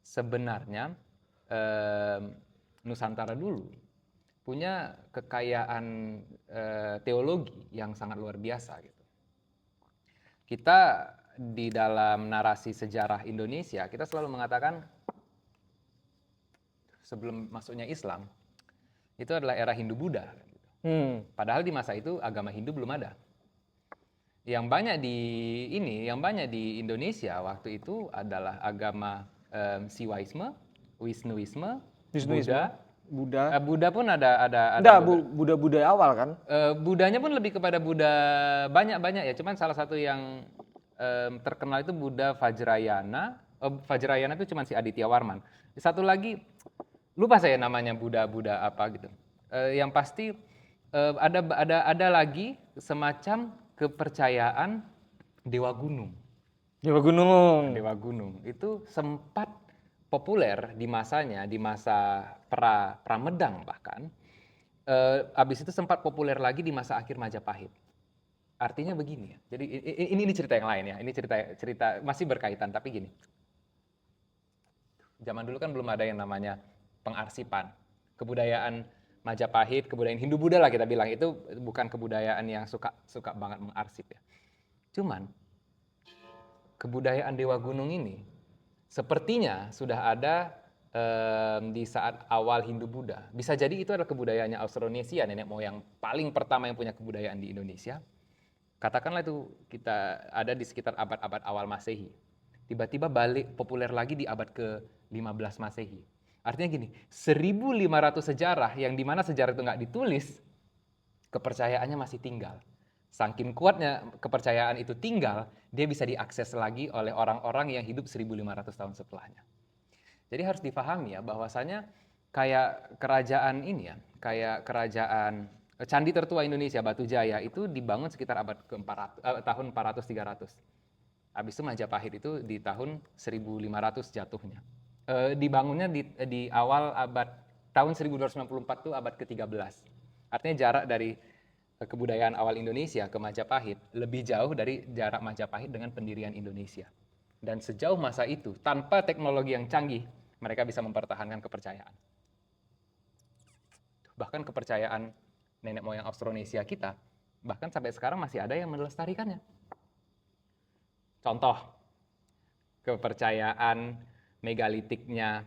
Speaker 2: sebenarnya Nusantara dulu punya kekayaan teologi yang sangat luar biasa gitu. Kita di dalam narasi sejarah Indonesia, kita selalu mengatakan sebelum masuknya Islam itu adalah era Hindu-Buddha. Padahal di masa itu agama Hindu belum ada. Yang banyak di Indonesia waktu itu adalah agama Siwaisme, Wisnuisme, Buddha. Buddha pun ada.
Speaker 1: Buddha awal kan?
Speaker 2: Buddhanya pun lebih kepada Buddha banyak ya. Cuman salah satu yang terkenal itu Buddha Vajrayana. Vajrayana itu cuma si Aditya Warman. Satu lagi lupa saya namanya Buddha apa gitu. Yang pasti ada lagi semacam kepercayaan Dewa Gunung. Dewa Gunung itu sempat populer di masanya, di masa Pramedang bahkan. Habis itu sempat populer lagi di masa akhir Majapahit. Artinya begini ya. Jadi ini cerita yang lain ya. Ini cerita masih berkaitan tapi gini. Zaman dulu kan belum ada yang namanya pengarsipan. Kebudayaan Majapahit, kebudayaan Hindu-Buddha lah kita bilang, itu bukan kebudayaan yang suka banget mengarsip ya. Cuman kebudayaan Dewa Gunung ini sepertinya sudah ada di saat awal Hindu-Buddha. Bisa jadi itu adalah kebudayaannya Austronesia, nenek moyang paling pertama yang punya kebudayaan di Indonesia. Katakanlah itu kita ada di sekitar abad-abad awal Masehi. Tiba-tiba balik populer lagi di abad ke-15 Masehi. Artinya gini, 1.500 sejarah yang dimana sejarah itu nggak ditulis, kepercayaannya masih tinggal. Saking kuatnya kepercayaan itu tinggal, dia bisa diakses lagi oleh orang-orang yang hidup 1.500 tahun setelahnya. Jadi harus difahami ya bahwasanya kayak kerajaan ini ya, kayak kerajaan Candi tertua Indonesia Batu Jaya itu dibangun sekitar abad tahun 400-300. Habis itu Majapahit itu di tahun 1.500 jatuhnya. Dibangunnya di awal abad tahun 1294 itu abad ke-13. Artinya jarak dari kebudayaan awal Indonesia ke Majapahit lebih jauh dari jarak Majapahit dengan pendirian Indonesia. Dan sejauh masa itu, tanpa teknologi yang canggih, mereka bisa mempertahankan kepercayaan. Bahkan kepercayaan nenek moyang Austronesia kita, bahkan sampai sekarang masih ada yang melestarikannya. Contoh, kepercayaan megalitiknya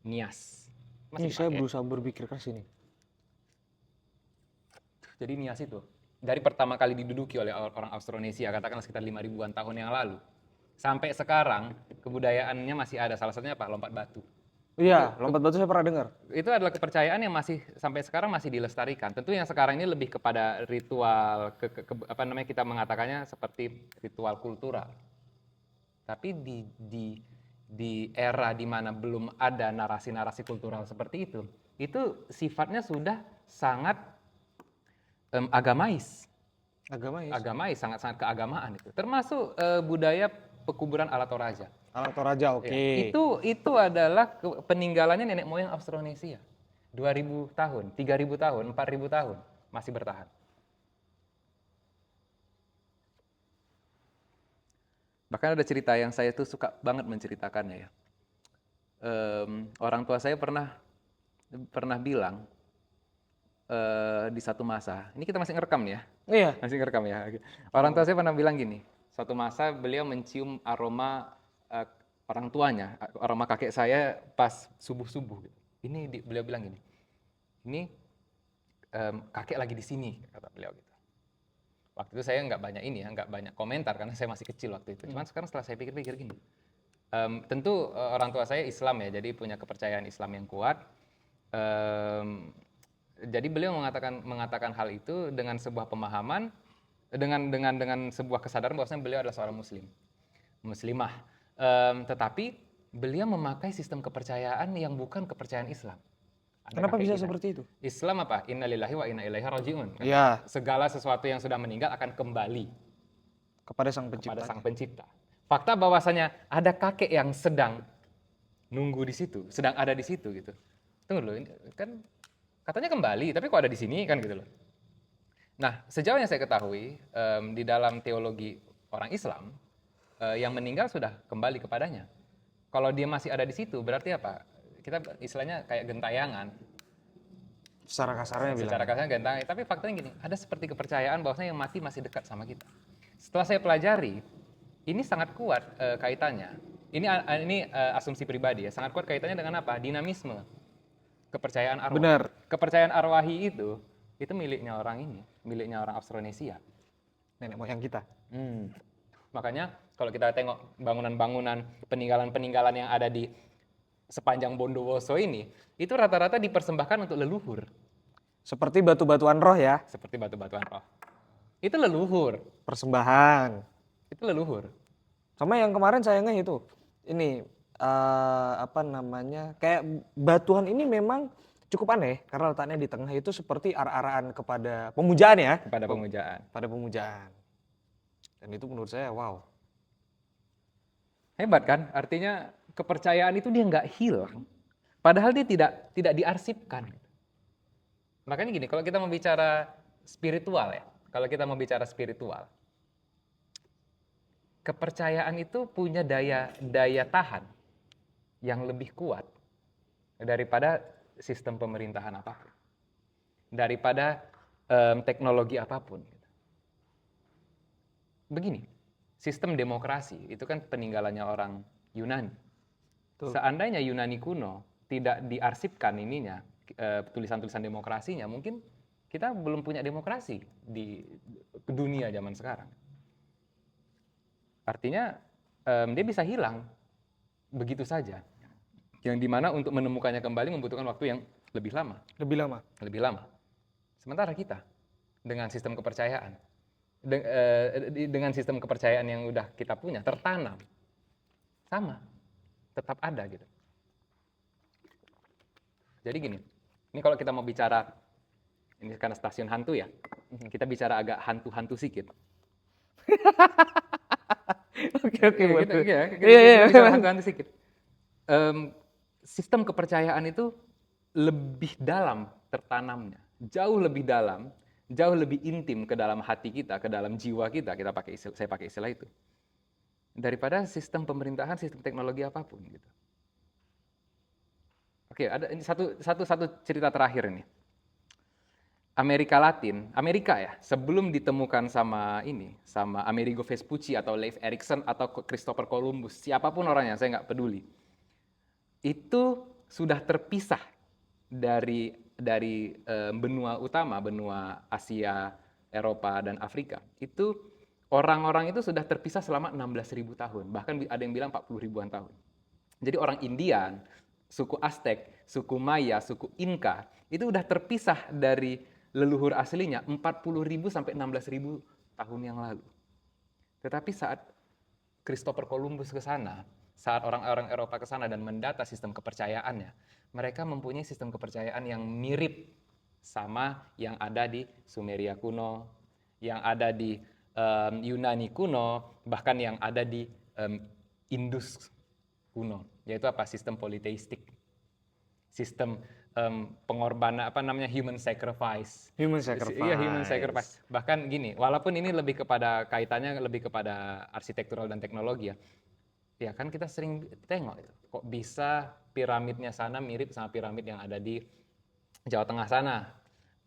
Speaker 2: Nias.
Speaker 1: Ini saya berusaha berpikir keras ini.
Speaker 2: Jadi Nias itu, dari pertama kali diduduki oleh orang Austronesia, katakanlah sekitar 5.000-an tahun yang lalu, sampai sekarang kebudayaannya masih ada. Salah satunya apa? Lompat batu.
Speaker 1: Iya, lompat batu saya pernah dengar.
Speaker 2: Itu adalah kepercayaan yang masih sampai sekarang masih dilestarikan. Tentu yang sekarang ini lebih kepada ritual, apa namanya, kita mengatakannya seperti ritual kultural. Tapi di era di mana belum ada narasi-narasi kultural seperti itu sifatnya sudah sangat agamais. Agamais, sangat-sangat keagamaan itu. Termasuk budaya pekuburan alat toraja.
Speaker 1: Alat toraja, oke.
Speaker 2: Ya, itu adalah peninggalannya nenek moyang Austronesia. 2.000 tahun, 3.000 tahun, 4.000 tahun masih bertahan. Bahkan ada cerita yang saya tuh suka banget menceritakannya ya. Orang tua saya pernah bilang di satu masa, ini kita masih ngerekam nih ya.
Speaker 1: Iya.
Speaker 2: Masih ngerekam ya. Orang tua saya pernah bilang gini, suatu masa beliau mencium aroma orang tuanya, aroma kakek saya pas subuh-subuh. Ini beliau bilang gini, ini kakek lagi di sini, kata beliau gitu. Waktu itu saya nggak banyak komentar karena saya masih kecil waktu itu. Cuman sekarang setelah saya pikir-pikir gini, tentu orang tua saya Islam ya, jadi punya kepercayaan Islam yang kuat. Jadi beliau mengatakan hal itu dengan sebuah pemahaman, dengan sebuah kesadaran bahwasanya beliau adalah seorang muslimah. Tetapi beliau memakai sistem kepercayaan yang bukan kepercayaan Islam.
Speaker 1: Kenapa bisa seperti itu?
Speaker 2: Islam apa? Innalillahi wa inna ilaihi raji'un.
Speaker 1: Iya.
Speaker 2: Segala sesuatu yang sudah meninggal akan kembali
Speaker 1: Kepada Sang Pencipta.
Speaker 2: kepada Sang Pencipta. Fakta bahwasanya ada kakek yang sedang nunggu di situ, sedang ada di situ gitu. Tunggu dulu, ini kan katanya kembali, tapi kok ada di sini kan gitu loh. Nah, sejauh yang saya ketahui, di dalam teologi orang Islam, yang meninggal sudah kembali kepadanya. Kalau dia masih ada di situ, berarti apa? Kita istilahnya kayak gentayangan.
Speaker 1: Secara kasarnya bilang.
Speaker 2: Secara kasarnya gentayangan. Tapi faktanya gini, ada seperti kepercayaan bahwasanya yang mati masih dekat sama kita. Setelah saya pelajari, ini sangat kuat kaitannya. Ini asumsi pribadi ya, sangat kuat kaitannya dengan apa? Dinamisme. Kepercayaan arwah.
Speaker 1: Benar.
Speaker 2: Kepercayaan arwahi itu miliknya orang ini, miliknya orang Austronesia.
Speaker 1: Nenek moyang kita.
Speaker 2: Makanya kalau kita tengok bangunan-bangunan, peninggalan-peninggalan yang ada di sepanjang Bondowoso ini, itu rata-rata dipersembahkan untuk leluhur.
Speaker 1: Seperti batu-batuan roh ya.
Speaker 2: Seperti batu-batuan roh. Itu leluhur.
Speaker 1: Persembahan.
Speaker 2: Itu leluhur.
Speaker 1: Sama yang kemarin sayangnya itu. Ini apa namanya? Kayak batuan ini memang cukup aneh karena letaknya di tengah itu seperti arah-arahan kepada pemujaan ya.
Speaker 2: Kepada pemujaan.
Speaker 1: Pada pemujaan. Dan itu menurut saya wow.
Speaker 2: Hebat kan? Artinya kepercayaan itu dia nggak hilang. Padahal dia tidak diarsipkan. Makanya gini, kalau kita mau bicara spiritual ya, kalau kita mau bicara spiritual, kepercayaan itu punya daya tahan yang lebih kuat daripada sistem pemerintahan apapun, daripada teknologi apapun. Begini, sistem demokrasi itu kan peninggalannya orang Yunani. Seandainya Yunani kuno tidak diarsipkan ininya, tulisan-tulisan demokrasinya, mungkin kita belum punya demokrasi di dunia zaman sekarang. Artinya dia bisa hilang begitu saja. Yang dimana untuk menemukannya kembali membutuhkan waktu yang lebih lama. Lebih lama. Sementara kita dengan sistem kepercayaan, dengan sistem kepercayaan yang udah kita punya tertanam, sama, tetap ada gitu. Jadi gini, ini kalau kita mau bicara, ini karena stasiun hantu ya, kita bicara agak hantu-hantu sedikit.
Speaker 1: Oke.
Speaker 2: Iya. Hantu-hantu sedikit. Sistem kepercayaan itu lebih dalam tertanamnya, jauh lebih dalam jauh lebih intim ke dalam hati kita, ke dalam jiwa kita, saya pakai istilah itu, daripada sistem pemerintahan, sistem teknologi apapun gitu. Oke, ada ini satu cerita terakhir ini. Amerika ya, sebelum ditemukan sama Amerigo Vespucci atau Leif Erikson atau Christopher Columbus, siapapun orangnya, saya nggak peduli. Itu sudah terpisah dari benua utama, benua Asia, Eropa, dan Afrika. Itu orang-orang itu sudah terpisah selama 16.000 tahun, bahkan ada yang bilang 40 ribuan tahun. Jadi orang Indian, suku Aztec, suku Maya, suku Inka, itu udah terpisah dari leluhur aslinya 40.000 sampai 16.000 tahun yang lalu. Tetapi saat Christopher Columbus ke sana, saat orang-orang Eropa ke sana dan mendata sistem kepercayaannya, mereka mempunyai sistem kepercayaan yang mirip sama yang ada di Sumeria kuno, yang ada di Yunani kuno, bahkan yang ada di Indus kuno, yaitu apa? Sistem politeistik, sistem pengorbanan, human sacrifice. Iya, human sacrifice. Bahkan gini, walaupun ini kaitannya lebih kepada arsitektural dan teknologi ya. Ya kan kita sering tengok itu, kok bisa piramidnya sana mirip sama piramid yang ada di Jawa Tengah sana.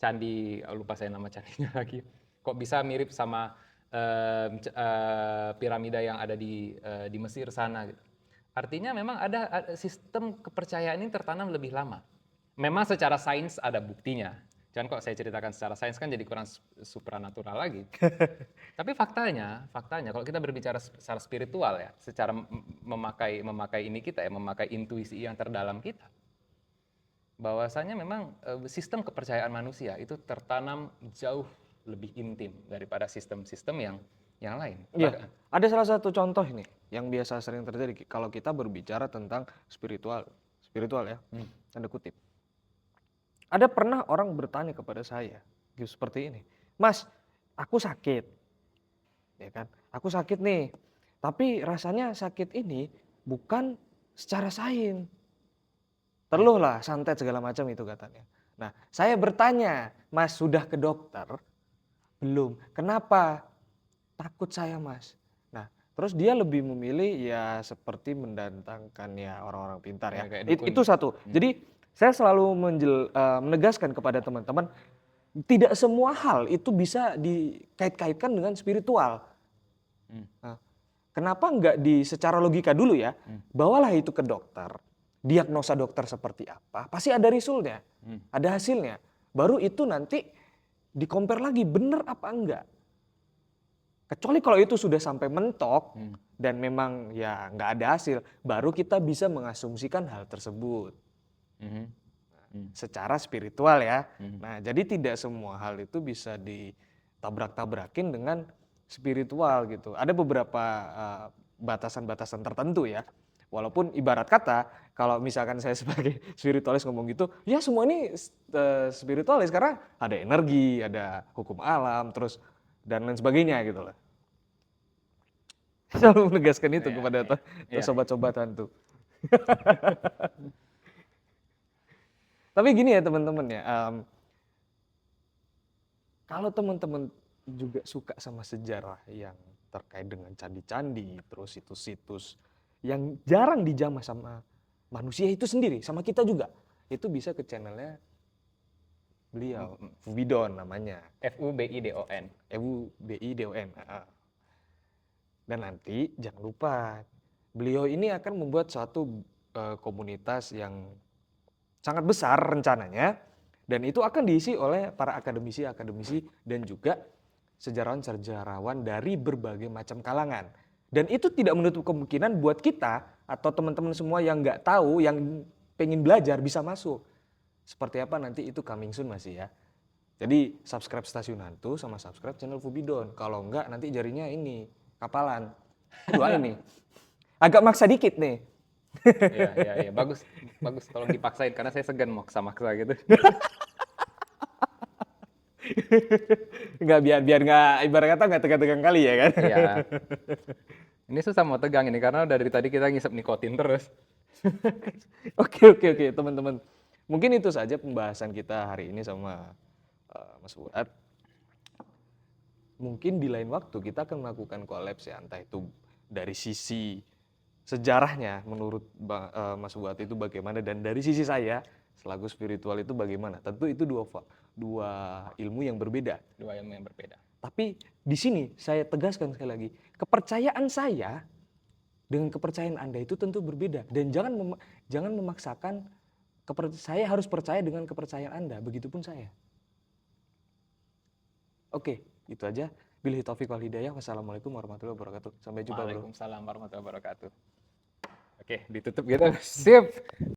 Speaker 2: Candi, lupa saya nama candinya lagi. Kok bisa mirip sama piramida yang ada di Mesir sana gitu. Artinya memang ada sistem kepercayaan ini tertanam lebih lama. Memang secara sains ada buktinya. Jangan kok saya ceritakan secara sains kan jadi kurang supranatural lagi. Tapi faktanya kalau kita berbicara secara spiritual ya, secara memakai ini kita ya, memakai intuisi yang terdalam kita, bahwasanya memang sistem kepercayaan manusia itu tertanam jauh lebih intim daripada sistem-sistem yang lain.
Speaker 1: Iya, ada salah satu contoh ini yang biasa sering terjadi kalau kita berbicara tentang spiritual ya, tanda kutip. Ada pernah orang bertanya kepada saya, gitu seperti ini, Mas, aku sakit, ya kan? Aku sakit nih, tapi rasanya sakit ini bukan secara sains. Terluhlah, santet segala macam itu katanya. Nah, saya bertanya, Mas sudah ke dokter? Belum. Kenapa? Takut saya, Mas. Nah, terus dia lebih memilih ya seperti mendatangkan ya orang-orang pintar ya. Itu satu. Jadi saya selalu menegaskan kepada teman-teman, tidak semua hal itu bisa dikait-kaitkan dengan spiritual. Nah, kenapa enggak secara logika dulu ya, bawalah itu ke dokter, diagnosa dokter seperti apa, pasti ada resultnya, ada hasilnya. Baru itu nanti di-compare lagi, benar apa enggak. Kecuali kalau itu sudah sampai mentok dan memang ya nggak ada hasil, baru kita bisa mengasumsikan hal tersebut. Secara spiritual ya. Nah, jadi tidak semua hal itu bisa ditabrak-tabrakin dengan spiritual gitu. Ada beberapa batasan-batasan tertentu ya. Walaupun ibarat kata, kalau misalkan saya sebagai spiritualis ngomong gitu, ya semua ini spiritualis karena ada energi, ada hukum alam, terus dan lain sebagainya gitu loh. Selalu menegaskan itu kepada sobat-sobat hantu. Tapi gini ya teman-teman ya, kalau teman-teman juga suka sama sejarah yang terkait dengan candi-candi, terus situs-situs yang jarang dijamah sama manusia itu sendiri, sama kita juga, itu bisa ke channelnya beliau, Fubidon namanya.
Speaker 2: Fubidon.
Speaker 1: Fubidon. Dan nanti jangan lupa, beliau ini akan membuat suatu komunitas yang sangat besar rencananya, dan itu akan diisi oleh para akademisi-akademisi dan juga sejarawan-sejarawan dari berbagai macam kalangan. Dan itu tidak menutup kemungkinan buat kita atau teman-teman semua yang nggak tahu, yang pengen belajar bisa masuk. Seperti apa nanti itu coming soon masih ya. Jadi subscribe Stasiun Hantu sama subscribe channel Fubidon. Kalau enggak nanti jarinya ini kapalan. Dua ini. Agak maksa dikit nih.
Speaker 2: Iya, bagus tolong dipaksain karena saya segan maksa gitu.
Speaker 1: Enggak, biar enggak ibarat kata enggak tegang-tegang kali ya kan.
Speaker 2: Iya. Ini susah mau tegang ini karena dari tadi kita ngisep nikotin terus.
Speaker 1: Oke teman-teman. Mungkin itu saja pembahasan kita hari ini sama Mas Fuad. mungkin di lain waktu kita akan melakukan kolaps ya, entah itu dari sisi sejarahnya menurut Mas Buat itu bagaimana, dan dari sisi saya selaku spiritual itu bagaimana. Tentu itu dua ilmu yang berbeda.
Speaker 2: Dua ilmu yang berbeda.
Speaker 1: Tapi di sini saya tegaskan sekali lagi, kepercayaan saya dengan kepercayaan Anda itu tentu berbeda, dan jangan memaksakan saya harus percaya dengan kepercayaan Anda, begitupun saya. Oke, itu aja. Billahi taufiq wal hidayah. Wassalamualaikum warahmatullahi wabarakatuh. Sampai jumpa, bro.
Speaker 2: Waalaikumsalam warahmatullahi wabarakatuh. Oke, ditutup gitu. Sip.